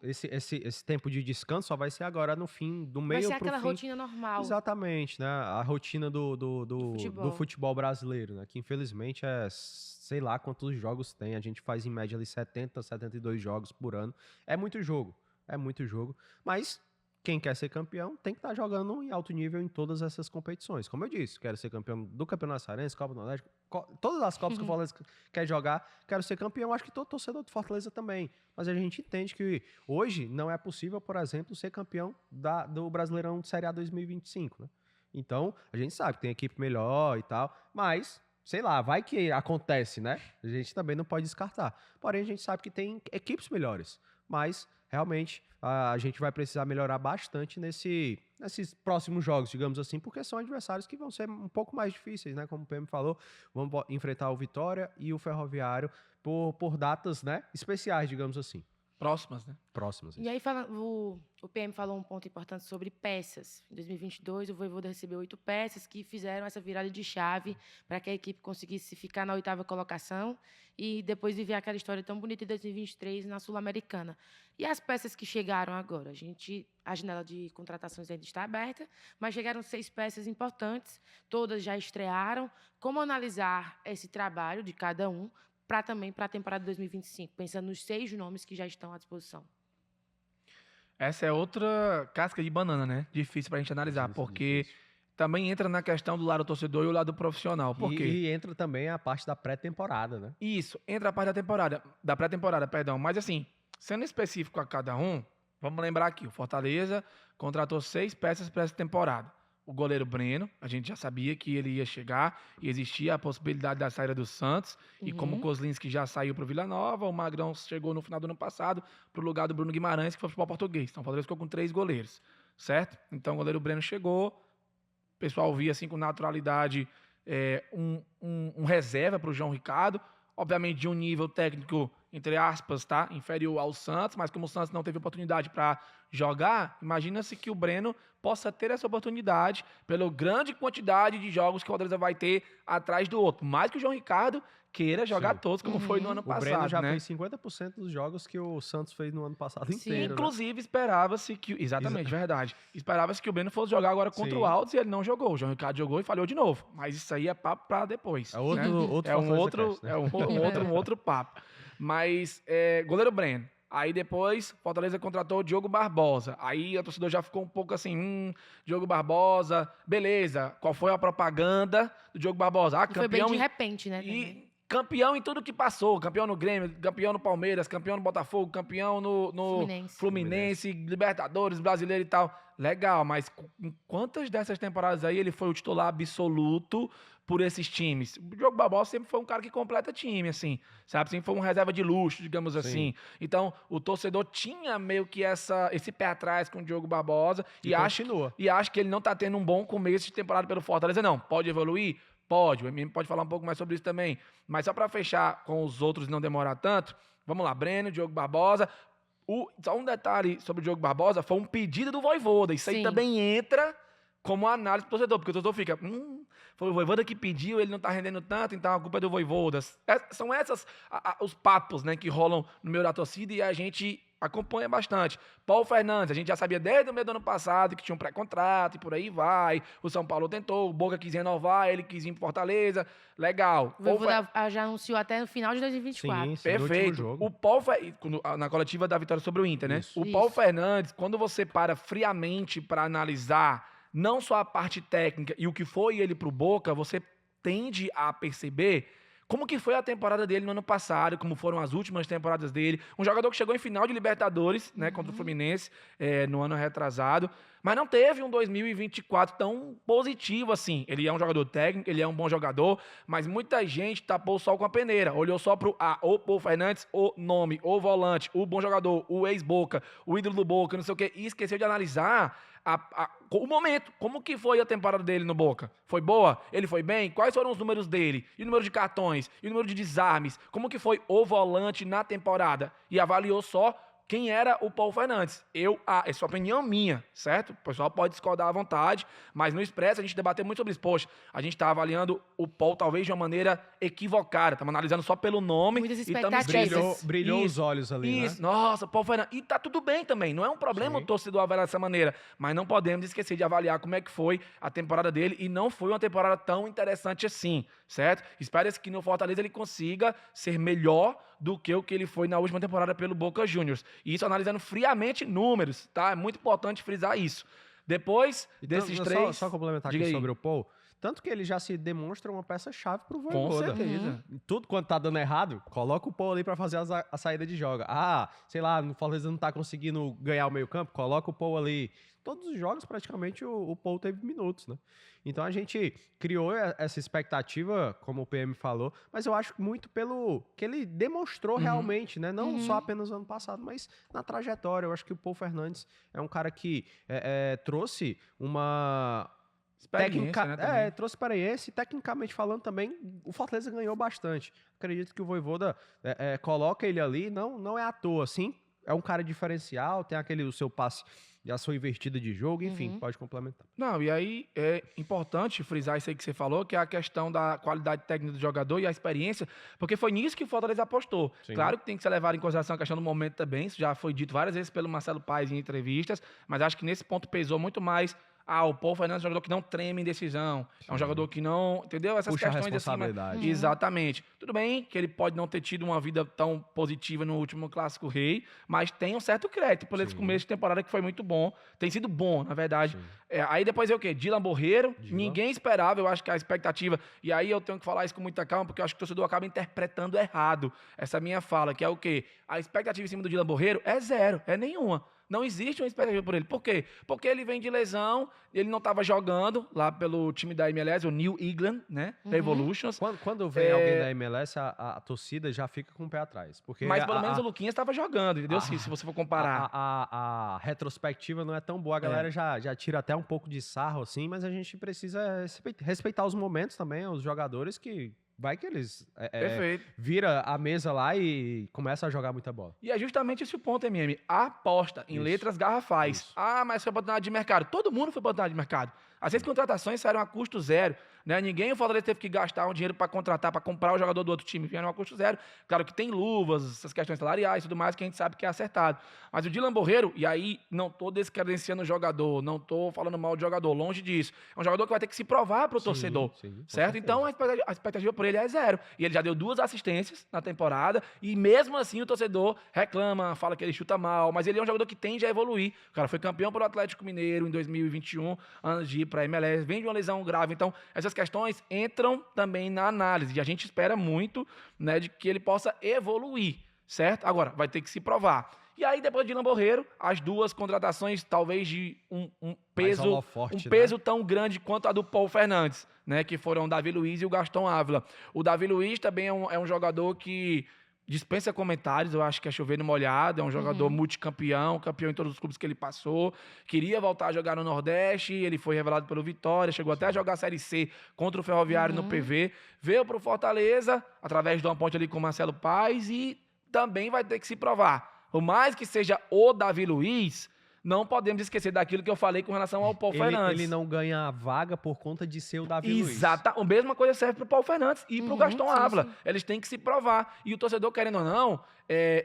Esse tempo de descanso só vai ser agora no fim do meio Vai ser pro aquela fim. rotina normal. Exatamente, né? A rotina do futebol brasileiro, né? Que infelizmente sei lá quantos jogos tem. A gente faz em média ali 70, 72 jogos por ano. É muito jogo. Mas quem quer ser campeão tem que estar jogando em alto nível em todas essas competições. Como eu disse, quero ser campeão do Campeonato Cearense, Copa do Nordeste, todas as Copas que o Fortaleza quer jogar, quero ser campeão. Acho que todo torcedor do Fortaleza também. Mas a gente entende que hoje não é possível, por exemplo, ser campeão do Brasileirão de Série A 2025, né? Então, a gente sabe que tem equipe melhor e tal, mas, sei lá, vai que acontece, né? A gente também não pode descartar. Porém, a gente sabe que tem equipes melhores. mas realmente a gente vai precisar melhorar bastante nesses próximos jogos, digamos assim, porque são adversários que vão ser um pouco mais difíceis, né? Como o PM falou, vamos enfrentar o Vitória e o Ferroviário por datas, né, especiais, digamos assim. Próximas, né? Próximas. E aí o PM falou um ponto importante sobre peças. Em 2022, o Vojvoda recebeu 8 peças que fizeram essa virada de chave para que a equipe conseguisse ficar na 8ª colocação e depois viver aquela história tão bonita em 2023 na Sul-Americana. E as peças que chegaram agora? A janela de contratações ainda está aberta, mas chegaram 6 peças importantes, todas já estrearam. Como analisar esse trabalho de cada um também para a temporada de 2025, pensando nos 6 nomes que já estão à disposição? Essa é outra casca de banana, né? Difícil pra gente analisar, porque também entra na questão do lado torcedor e o lado profissional. Por quê? E entra também a parte da pré-temporada, né? Isso, entra a parte da pré-temporada, perdão. Mas assim, sendo específico a cada um, vamos lembrar aqui, o Fortaleza contratou 6 peças para essa temporada. O goleiro Breno, a gente já sabia que ele ia chegar e existia a possibilidade da saída do Santos. E como o Kozlinski já saiu para o Vila Nova, o Magrão chegou no final do ano passado para o lugar do Bruno Guimarães, que foi futebol português. Então o Fortaleza ficou com 3 goleiros, certo? Então o goleiro Breno chegou, o pessoal via assim com naturalidade um reserva para o João Ricardo, obviamente de um nível técnico, entre aspas, tá? Inferior ao Santos, mas como o Santos não teve oportunidade para jogar, imagina-se que o Breno possa ter essa oportunidade pela grande quantidade de jogos que o Fortaleza vai ter atrás do outro. Mais que o João Ricardo queira jogar todos, como foi no ano passado. O Breno já né? fez 50% dos jogos que o Santos fez no ano passado inteiro. Inclusive, esperava-se que... Exatamente, verdade. Esperava-se que o Breno fosse jogar agora contra o Altos e ele não jogou. O João Ricardo jogou e falhou de novo. Mas isso aí é papo para depois. É um outro papo. Mas, goleiro Breno. Aí depois, Fortaleza contratou o Diogo Barbosa. Aí a torcedor já ficou um pouco assim, Diogo Barbosa, beleza. Qual foi a propaganda do Diogo Barbosa? Campeão. Foi bem de repente, né? E campeão em tudo que passou. Campeão no Grêmio, campeão no Palmeiras, campeão no Botafogo, campeão no Fluminense, Libertadores, Brasileiro e tal. Legal, mas em quantas dessas temporadas aí ele foi o titular absoluto por esses times? O Diogo Barbosa sempre foi um cara que completa time, assim, sabe? Sempre foi um reserva de luxo, digamos assim. Então, o torcedor tinha meio que esse pé atrás com o Diogo Barbosa e acho que ele não tá tendo um bom começo de temporada pelo Fortaleza, não. Pode evoluir? Pode. O MM pode falar um pouco mais sobre isso também. Mas só para fechar com os outros e não demorar tanto, vamos lá, Breno, Diogo Barbosa. Só um detalhe sobre o Diogo Barbosa, foi um pedido do Vojvoda. Isso aí também entra como análise do torcedor, porque o torcedor fica, foi o Vojvoda que pediu, ele não tá rendendo tanto, então a culpa é do Vojvoda. São esses os papos, né, que rolam no meio da torcida e a gente acompanha bastante. Paulo Fernandes, a gente já sabia desde o meio do ano passado que tinha um pré-contrato e por aí vai. O São Paulo tentou, o Boca quis renovar, ele quis ir para Fortaleza. Legal. O Vojvoda já anunciou até no final de 2024. Sim, perfeito. O Paulo, na coletiva da vitória sobre o Inter, né? O Paulo Fernandes, quando você para friamente para analisar não só a parte técnica e o que foi ele pro Boca, você tende a perceber como que foi a temporada dele no ano passado, como foram as últimas temporadas dele. Um jogador que chegou em final de Libertadores, né, contra o Fluminense, no ano retrasado, mas não teve um 2024 tão positivo assim. Ele é um jogador técnico, ele é um bom jogador, mas muita gente tapou o sol com a peneira, olhou só pro o Paulo Fernandes, o nome, o volante, o bom jogador, o ex-Boca, o ídolo do Boca, não sei o quê, e esqueceu de analisar o momento, como que foi a temporada dele no Boca? Foi boa? Ele foi bem? Quais foram os números dele? E o número de cartões? E o número de desarmes? Como que foi o volante na temporada? E avaliou só quem era o Paulo Fernandes. Essa é a opinião minha, certo? O pessoal pode discordar à vontade, mas no Expresso a gente debateu muito sobre isso. Poxa, a gente está avaliando o Paulo talvez de uma maneira equivocada. Estamos analisando só pelo nome. Muitas expectativas. Brilhou os olhos ali, né? Nossa, Paulo Fernandes. E tá tudo bem também. Não é um problema o torcedor avaliar dessa maneira. Mas não podemos esquecer de avaliar como é que foi a temporada dele. E não foi uma temporada tão interessante assim, certo? Espera-se que no Fortaleza ele consiga ser melhor do que o que ele foi na última temporada pelo Boca Juniors. E isso analisando friamente números, tá? É muito importante frisar isso. Depois desses três... Só complementar aqui sobre o Paul. Tanto que ele já se demonstra uma peça-chave pro Vojvoda. Com certeza. Tudo quanto tá dando errado, coloca o Paul ali pra fazer a saída de joga. Sei lá, no Fortaleza não tá conseguindo ganhar o meio campo, coloca o Paul ali. todos os jogos praticamente o Paul teve minutos, né? Então a gente criou essa expectativa, como o PM falou, mas eu acho muito pelo que ele demonstrou realmente, né? Não só apenas no ano passado, mas na trajetória. Eu acho que o Paul Fernandes é um cara que trouxe uma Experiência, né, também. trouxe experiência e tecnicamente falando também, o Fortaleza ganhou bastante. Acredito que o Vojvoda coloca ele ali, não é à toa, sim. É um cara diferencial, tem o seu passe e a sua invertida de jogo, enfim, pode complementar. Não, e aí é importante frisar isso aí que você falou, que é a questão da qualidade técnica do jogador e a experiência, porque foi nisso que o Fortaleza apostou. Sim. Claro que tem que ser levado em consideração a questão do momento também, isso já foi dito várias vezes pelo Marcelo Paes em entrevistas, mas acho que nesse ponto pesou muito mais. O Paul Fernandes é um jogador que não treme em decisão. É um jogador que não... Entendeu? Essas Puxa a questões responsabilidade. Exatamente. Tudo bem que ele pode não ter tido uma vida tão positiva no último Clássico Rei, mas tem um certo crédito por esse começo de temporada que foi muito bom. Tem sido bom, na verdade. Aí depois é o quê? Dylan Borreiro. Ninguém esperava, eu acho que a expectativa... E aí eu tenho que falar isso com muita calma, porque eu acho que o torcedor acaba interpretando errado essa minha fala, que é o quê? A expectativa em cima do Dylan Borreiro é zero, é nenhuma. Não existe uma expectativa por ele. Por quê? Porque ele vem de lesão, ele não estava jogando lá pelo time da MLS, o New England, né? Revolutions. Quando vem alguém da MLS, a torcida já fica com o pé atrás. Porque mas pelo menos o Luquinhas estava jogando, entendeu? Se você for comparar. A retrospectiva não é tão boa, a galera já tira até um pouco de sarro, assim, mas a gente precisa respeitar os momentos também, os jogadores que... Vai que eles vira a mesa lá e começa a jogar muita bola. E é justamente esse o ponto, MM. A aposta em letras garrafais. Isso. Mas foi oportunidade de mercado. Todo mundo foi oportunidade de mercado. Às vezes contratações saíram a custo zero. Né? Ninguém, o Fortaleza teve que gastar um dinheiro para contratar, para comprar o jogador do outro time. Vieram a custo zero. Claro que tem luvas, essas questões salariais e tudo mais que a gente sabe que é acertado. Mas o Dylan Borreiro, e aí não estou descredenciando o jogador, não estou falando mal do jogador, longe disso. É um jogador que vai ter que se provar para o torcedor. Certo? Então a expectativa por ele é zero. E ele já deu 2 assistências na temporada e mesmo assim o torcedor reclama, fala que ele chuta mal, mas ele é um jogador que tende a evoluir. O cara foi campeão pelo Atlético Mineiro em 2021, antes de ir para a MLS, vem de uma lesão grave. Então essas questões entram também na análise e a gente espera muito, né, de que ele possa evoluir, certo? Agora, vai ter que se provar. E aí, depois de Dylan Borreiro, as 2 contratações, talvez de um peso tão grande quanto a do Paul Fernandes, né, que foram o Davi Luiz e o Gaston Ávila. O Davi Luiz também é um jogador que dispensa comentários, eu acho que é chover no molhado, é um jogador multicampeão, campeão em todos os clubes que ele passou, queria voltar a jogar no Nordeste, ele foi revelado pelo Vitória, chegou até a jogar a Série C contra o Ferroviário no PV, veio para o Fortaleza, através de uma ponte ali com o Marcelo Paes, e também vai ter que se provar. Por mais que seja o Davi Luiz, não podemos esquecer daquilo que eu falei com relação ao Paul Fernandes. Ele não ganha a vaga por conta de ser o Davi Luiz. Exata. A mesma coisa serve para o Paul Fernandes e para o Gaston Ávila. Eles têm que se provar. E o torcedor, querendo ou não,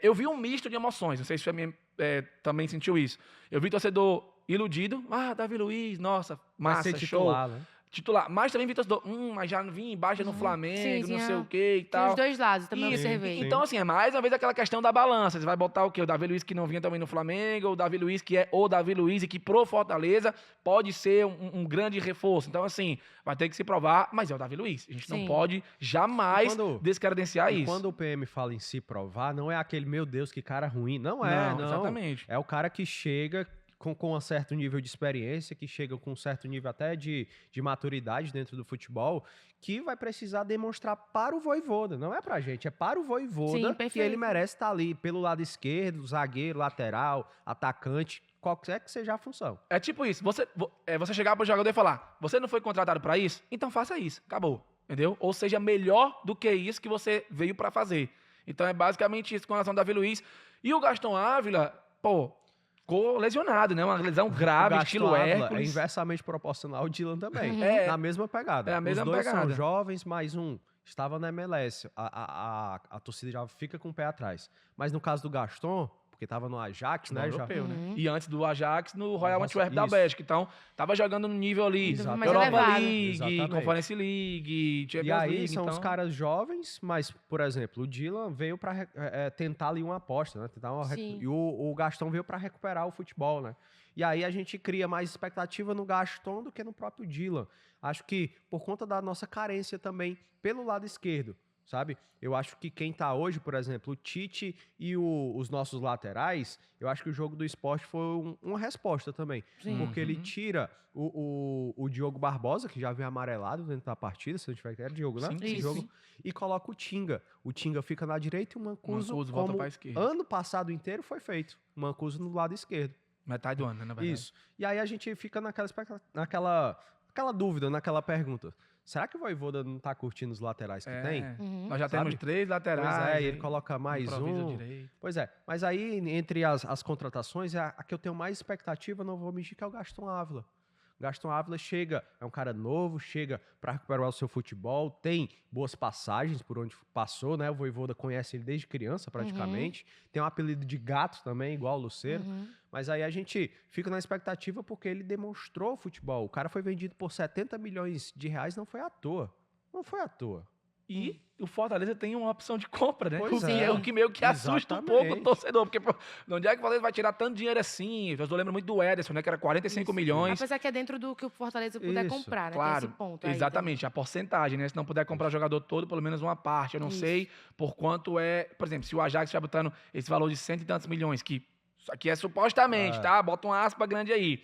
eu vi um misto de emoções. Não sei se você também sentiu isso. Eu vi torcedor iludido. Davi Luiz, nossa, massa, ser titular, show. Né? Titular, mas também vi torcedor, mas já vim embaixo no Flamengo, não sei o que e tal. Os 2 lados, também observei. Então, assim, é mais uma vez aquela questão da balança. Você vai botar o quê? O Davi Luiz que não vinha também no Flamengo, o Davi Luiz que é o Davi Luiz e que pro Fortaleza pode ser um grande reforço. Então, assim, vai ter que se provar, mas é o Davi Luiz. A gente não pode jamais descredenciar isso. Quando o PM fala em se provar, não é aquele, meu Deus, que cara ruim. Não é, não. Exatamente. É o cara que chega... Com um certo nível de experiência, que chega com um certo nível até de maturidade dentro do futebol, que vai precisar demonstrar para o Vojvoda. Não é pra gente, é para o Vojvoda que ele merece estar ali pelo lado esquerdo, zagueiro, lateral, atacante, qualquer que seja a função. É tipo isso, você chegar pro jogador e falar, você não foi contratado para isso? Então faça isso, acabou, entendeu? Ou seja, melhor do que isso que você veio para fazer. Então é basicamente isso com relação ao Davi Luiz. E o Gaston Ávila, ficou lesionado, né? Uma lesão grave, estilo Hércules. É inversamente proporcional ao Dylan também. Na mesma pegada. É a mesma pegada. Os dois são jovens, mais um estava na MLS. A torcida já fica com o pé atrás. Mas no caso do Gaston, porque estava no Ajax, né? Europeu, né? E antes do Ajax, no Royal Antwerp da Bélgica. Então, estava jogando no nível ali. Europa League, Conference League, Champions League. E aí são os caras jovens, mas, por exemplo, o Dylan veio para tentar ali uma aposta, né? E o Gaston veio para recuperar o futebol, né? E aí a gente cria mais expectativa no Gaston do que no próprio Dylan. Acho que por conta da nossa carência também pelo lado esquerdo. sabe? Eu acho que quem tá hoje, por exemplo, o Tite e os nossos laterais, eu acho que o jogo do Sport foi uma resposta também. Sim. Porque ele Uhum. tira o Diogo Barbosa, que já veio amarelado dentro da partida, se não tiver que era Diogo, né? Sim, Esse sim, jogo, sim. e coloca o Tinga. O Tinga fica na direita e o Mancuso, Mancuso volta como pra esquerda. ano passado inteiro foi feito. O Mancuso no lado esquerdo. Metade do ano, né, na verdade. Isso. E aí a gente fica naquela dúvida, naquela pergunta. Será que o Voivoda não tá curtindo os laterais que tem? Uhum. Nós já Sabe? temos 3 laterais. Pois é, e ele aí coloca mais improvisa um. direito. Pois é, mas aí entre as contratações, a que eu tenho mais expectativa, não vou mentir, que é o Gaston Ávila. Gaston Ávila chega, é um cara novo, chega para recuperar o seu futebol, tem boas passagens por onde passou, né? O Voivoda conhece ele desde criança, praticamente. Tem um apelido de gato também, igual o Lucero. Uhum. Mas aí a gente fica na expectativa porque ele demonstrou o futebol. O cara foi vendido por 70 milhões de reais, não foi à toa. Não foi à toa. E o Fortaleza tem uma opção de compra, né? Pois O que é. é o que meio que assusta um Exatamente. pouco o torcedor. Porque, pô, de onde é que o Fortaleza vai tirar tanto dinheiro assim? Eu lembro muito do Ederson, né? Que era 45 Isso. milhões. Apesar que é dentro do que o Fortaleza puder Isso, comprar, né? Claro, Tem esse ponto aí exatamente, a porcentagem, né? Se não puder comprar o jogador todo, pelo menos uma parte. Eu não Isso. sei por quanto é. Por exemplo, se o Ajax estiver botando esse valor de 100 e tantos milhões, que isso aqui é supostamente, É. tá? Bota uma aspa grande aí.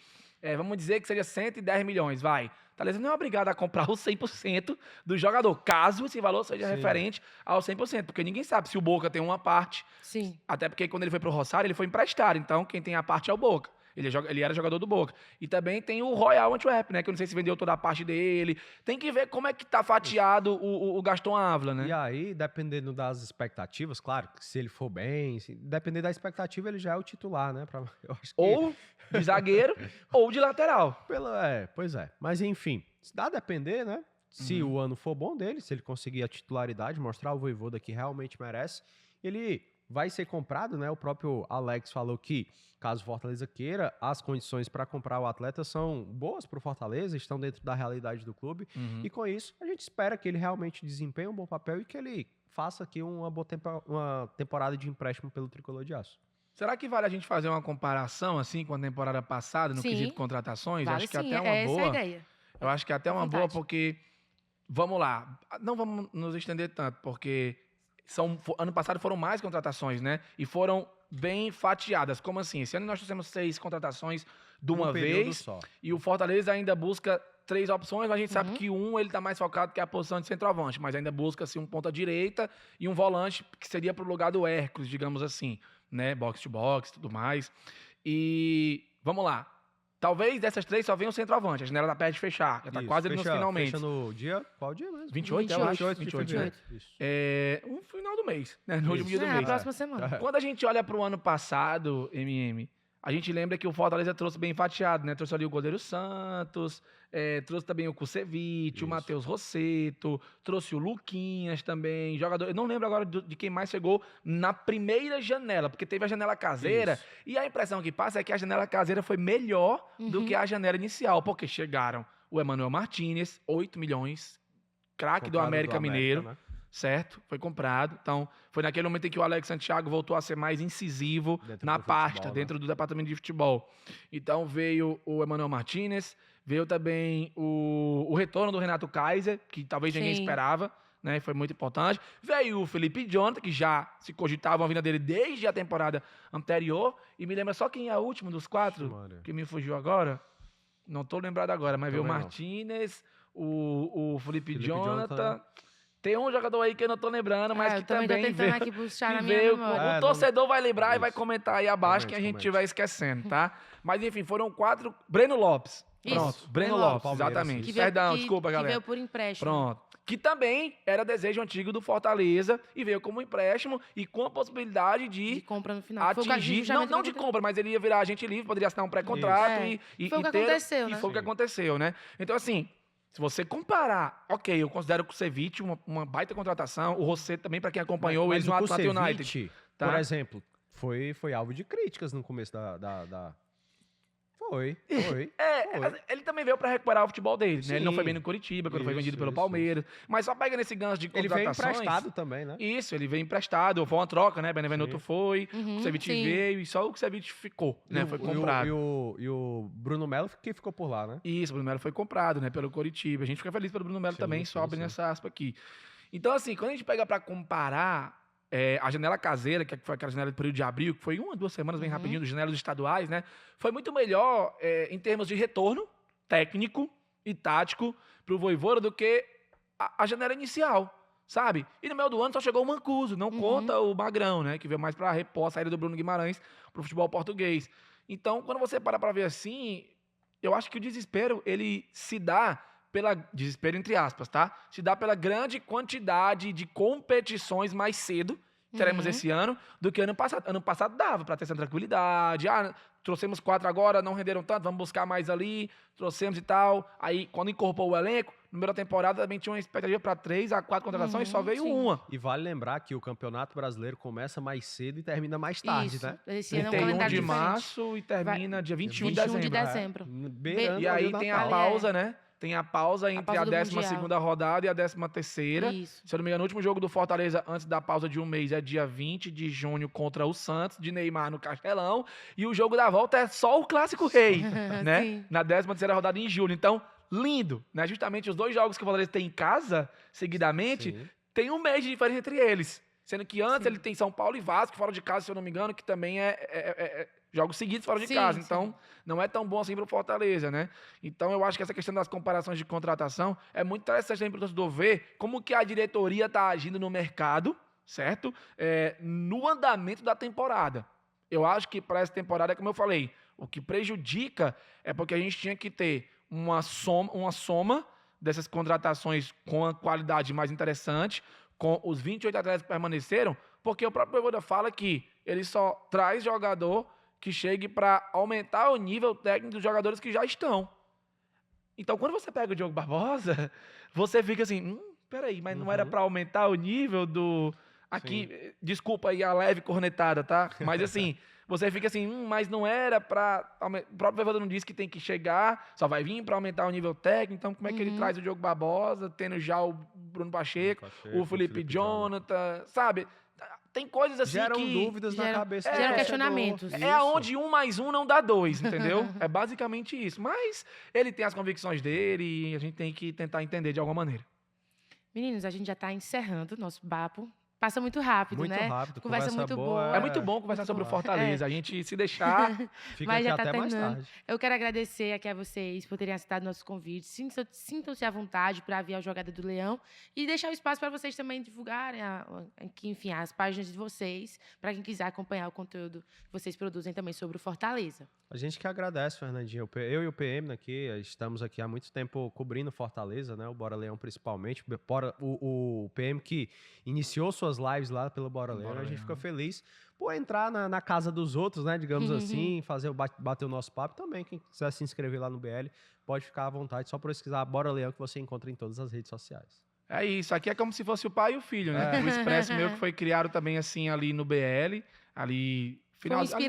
Vamos dizer que seja 110 milhões, vai. Fortaleza não é obrigado a comprar o 100% do jogador, caso esse valor seja Sim. referente ao 100%, porque ninguém sabe se o Boca tem uma parte, Sim. até porque quando ele foi pro Rosário, ele foi emprestado, então quem tem a parte é o Boca. Ele era jogador do Boca. E também tem o Royal Antwerp, né? Que eu não sei se vendeu toda a parte dele. Tem que ver como é que tá fatiado o Gaston Ávila, né? E aí, dependendo das expectativas, claro, que se ele for bem, dependendo da expectativa, ele já é o titular, né? Eu acho que Ou de zagueiro ou de lateral. Pois é. Mas enfim, se dá a depender, né? Se o ano for bom dele, se ele conseguir a titularidade, mostrar o Voivoda que realmente merece, ele vai ser comprado, né? O próprio Alex falou que, caso o Fortaleza queira, as condições para comprar o atleta são boas para o Fortaleza, estão dentro da realidade do clube. E com isso, a gente espera que ele realmente desempenhe um bom papel e que ele faça aqui uma temporada de empréstimo pelo Tricolor de Aço. Será que vale a gente fazer uma comparação assim com a temporada passada no Sim, quesito contratações? Vale Acho que sim, até uma essa é a boa. ideia. Eu acho que até À uma boa vontade. porque vamos lá, não vamos nos estender tanto, porque ano passado foram mais contratações, né? E foram bem fatiadas. Como assim? Esse ano nós trouxemos 6 contratações de uma Num período vez. só. E o Fortaleza ainda busca 3 opções, mas a gente sabe Uhum. que ele tá mais focado que a posição de centroavante, mas ainda busca assim, um ponta-direita e um volante que seria pro lugar do Hércules, digamos assim, né? Box to box e tudo mais. E vamos lá. Talvez dessas 3 só venha o centroavante. A janela tá perto de fechar. Já tá Isso, quase ali nos finalmente. Fecha no dia... Qual dia mesmo? 28, eu acho. 28 de 28, fevereiro. Isso. Um final do mês, né? No último dia do É, a mês. próxima semana. Quando a gente olha para o ano passado, a gente lembra que o Fortaleza trouxe bem fatiado, né? Trouxe ali o goleiro Santos, trouxe também o Kusevich, Isso. o Matheus Rosseto, trouxe o Luquinhas também, jogador. Eu não lembro agora de quem mais chegou na primeira janela, porque teve a janela caseira, Isso. e a impressão que passa é que a janela caseira foi melhor do Uhum. que a janela inicial, porque chegaram o Emmanuel Martinez, 8 milhões, craque do Comprado América Mineiro. né? Certo? Foi comprado. Então, foi naquele momento em que o Alex Santiago voltou a ser mais incisivo Dentro na do pasta, futebol, né? dentro do departamento de futebol. Então, veio o Emmanuel Martinez, veio também o retorno do Renato Kaiser, que talvez ninguém Sim. esperava, né? Foi muito importante. Veio o Felipe Jonathan, que já se cogitava a vinda dele desde a temporada anterior. E me lembra só quem é o último dos 4, Maria. que me fugiu agora. Não tô lembrado agora, mas veio o Também não. Martinez, o Felipe Felipe Jonathan. Jonathan. Tem um jogador aí que eu não tô lembrando, mas É, que eu também tô também tentando veio, aqui buscar que na minha veio memória. o não- torcedor vai lembrar e vai Isso. comentar aí abaixo que a gente Comente. estiver esquecendo, tá? Mas enfim, foram 4. Breno Lopes. Isso, Pronto. Breno Breno Lopes, Lopes. exatamente. Que veio- Perdão, que- desculpa, que galera. veio por empréstimo. Pronto. Que também era desejo antigo do Fortaleza e veio como empréstimo e com a possibilidade De de compra no final. Foi o que atingir, justamente não de aconteceu. compra, mas ele ia virar agente livre, poderia assinar um pré-contrato Isso. e Foi o que ter- aconteceu, e né? foi o que Sim. aconteceu, né? Então, assim, se você comparar, ok, eu considero o Kusevich uma baita contratação, o Rosseto também, para quem acompanhou Mas eles o no Atlanta United. Kusevich, tá? por exemplo, foi alvo de críticas no começo da... Foi. Foi. Ele também veio para recuperar o futebol dele, né? Ele não Sim. foi bem no Curitiba, quando foi Isso, vendido pelo isso, Palmeiras. Mas só pega nesse gancho de Ele veio contratações... emprestado também, né? Isso, ele veio emprestado, foi uma troca, né? Benevenuto Sim. foi, Uhum, o Kusevich sim. veio e só o Kusevich ficou, né? Foi comprado. E o Bruno Melo que ficou por lá, né? Isso, o Bruno Melo foi comprado, né, pelo Coritiba. A gente fica feliz pelo Bruno Melo Sim, também, sim, só abrindo sim. essa aspa aqui. Então, assim, quando a gente pega para comparar a janela caseira, que foi aquela janela do período de abril, que foi 1 ou 2 semanas bem rapidinho, dos janelas estaduais, né? Foi muito melhor em termos de retorno técnico e tático para o Vojvoda do que a janela inicial, sabe? E no meio do ano só chegou o Mancuso, não conta o Magrão, né? Que veio mais para repor a saída do Bruno Guimarães para o futebol português. Então, quando você para ver assim, eu acho que o desespero, ele se dá desespero entre aspas, tá? Se dá pela grande quantidade de competições mais cedo, teremos esse ano, do que ano passado. Ano passado dava para ter essa tranquilidade. Trouxemos 4 agora, não renderam tanto, vamos buscar mais ali, trouxemos e tal. Aí, quando incorporou o elenco, no primeira temporada também tinha uma expectativa para 3 a 4 contratações, só veio uma. E vale lembrar que o Campeonato Brasileiro começa mais cedo e termina mais tarde, Isso. né? Esse ano é um 31 calendário de diferente. março e termina dia 21 de 21 dezembro. de dezembro. Beirando E ali aí o tem Natal. a pausa, né? Tem a pausa entre pausa a do 12ª rodada e a 13ª. Isso. Se eu não me engano, o último jogo do Fortaleza antes da pausa de um mês é dia 20 de junho contra o Santos, de Neymar no Castelão. E o jogo da volta é só o Clássico Rei, né? Sim. Na 13ª rodada em julho. Então, lindo, né? Justamente os 2 jogos que o Fortaleza tem em casa, seguidamente, Sim. tem 1 mês de diferença entre eles. Sendo que antes Sim. ele tem São Paulo e Vasco fora de casa, se eu não me engano, que também é jogos seguidos fora de casa. Então, não é tão bom assim para o Fortaleza, né? Então, eu acho que essa questão das comparações de contratação é muito interessante também para o torcedor ver como que a diretoria está agindo no mercado, certo? No andamento da temporada. Eu acho que para essa temporada, como eu falei, o que prejudica é porque a gente tinha que ter uma soma dessas contratações com a qualidade mais interessante, com os 28 atletas que permaneceram, porque o próprio Vojvoda fala que ele só traz jogador que chegue para aumentar o nível técnico dos jogadores que já estão. Então, quando você pega o Diogo Barbosa, você fica assim, peraí, mas não era para aumentar o nível do... Aqui, desculpa aí a leve cornetada, tá? Mas assim, você fica assim, mas não era para... O próprio Vojvoda não disse que tem que chegar, só vai vir para aumentar o nível técnico, então como é que ele traz o Diogo Barbosa, tendo já o Bruno Pacheco, o Felipe Jonathan, sabe? Tem coisas assim Geram que... dúvidas na cabeça. Geram questionamentos. É aonde 1 mais 1 não dá 2, entendeu? É basicamente isso. Mas ele tem as convicções dele e a gente tem que tentar entender de alguma maneira. Meninos, a gente já está encerrando o nosso papo. Passa muito rápido, Muito né? rápido. Conversa muito boa. É muito bom conversar sobre o Fortaleza. A gente se deixar... Fica Mas aqui já tá até mais terminando. tarde. Eu quero agradecer aqui a vocês por terem aceitado nosso convite. Sintam-se à vontade para vir ao Jogada do Leão e deixar o espaço para vocês também divulgarem enfim, as páginas de vocês, para quem quiser acompanhar o conteúdo que vocês produzem também sobre o Fortaleza. A gente que agradece, Fernandinho. Eu e o PM aqui, estamos aqui há muito tempo cobrindo Fortaleza, né? O Bora Leão principalmente. O PM que iniciou suas lives lá pelo Bora Leão. A gente fica feliz por entrar na casa dos outros, né? Digamos assim, bater o nosso papo também. Quem quiser se inscrever lá no BL, pode ficar à vontade. Só pesquisar Bora Leão que você encontra em todas as redes sociais. É isso. Aqui é como se fosse o pai e o filho, né? O Expresso meu que foi criado também assim ali no BL, ali...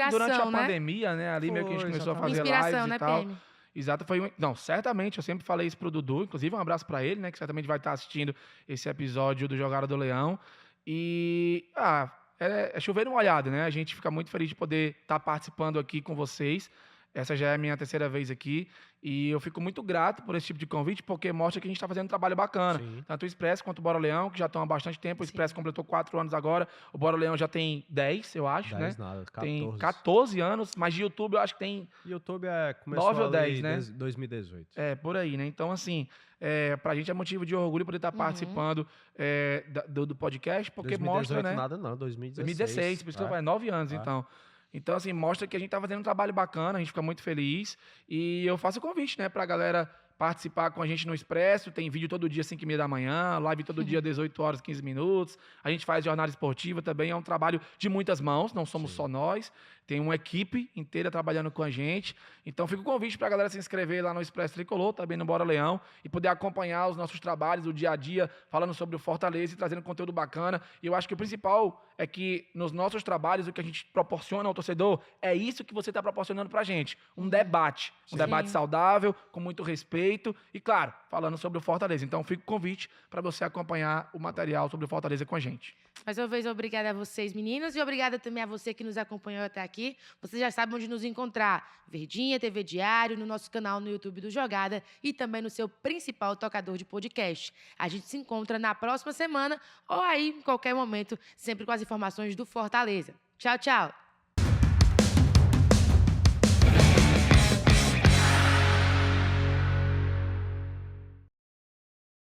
durante a pandemia, né? Ali meio que a gente começou a fazer lives e tal. PM? Exato, não, certamente, eu sempre falei isso pro Dudu, inclusive um abraço para ele, né, que certamente vai estar assistindo esse episódio do Jogada do Leão. E, é chover no molhado, né? A gente fica muito feliz de poder estar participando aqui com vocês. Essa já é a minha 3ª vez aqui. E eu fico muito grato por esse tipo de convite, porque mostra que a gente está fazendo um trabalho bacana. Sim. Tanto o Expresso quanto o Bora Leão, que já estão há bastante tempo. O Expresso completou 4 anos agora. O Bora Leão já tem 10, eu acho, 10 né? nada, 14. Tem 14 anos, mas de YouTube eu acho que tem... YouTube começou 9 ou 10, ali né? 2018. Por aí, né? Então, assim, pra gente é motivo de orgulho poder estar participando do podcast, porque 2018 mostra, né? nada não, 2016. 2016, por isso que eu falei, 9 anos, então. Então, assim, mostra que a gente tá fazendo um trabalho bacana, a gente fica muito feliz. E eu faço o convite, né, pra galera participar com a gente no Expresso. Tem vídeo todo dia, 5h30 da manhã, live todo dia, 18 horas, 15 minutos. A gente faz jornada esportiva também, é um trabalho de muitas mãos, não somos só nós. Tem uma equipe inteira trabalhando com a gente. Então, fica o convite para a galera se inscrever lá no Expresso Tricolor, também no Bora Leão, e poder acompanhar os nossos trabalhos, o dia a dia, falando sobre o Fortaleza e trazendo conteúdo bacana. E eu acho que o principal é que nos nossos trabalhos, o que a gente proporciona ao torcedor, é isso que você está proporcionando para a gente. Um debate. Um debate saudável, com muito respeito, respeito e, claro, falando sobre o Fortaleza. Então, fica o convite para você acompanhar o material sobre o Fortaleza com a gente. Mais uma vez, obrigada a vocês, meninos, e obrigada também a você que nos acompanhou até aqui. Você já sabe onde nos encontrar. Verdinha, TV Diário, no nosso canal no YouTube do Jogada e também no seu principal tocador de podcast. A gente se encontra na próxima semana ou aí, em qualquer momento, sempre com as informações do Fortaleza. Tchau, tchau!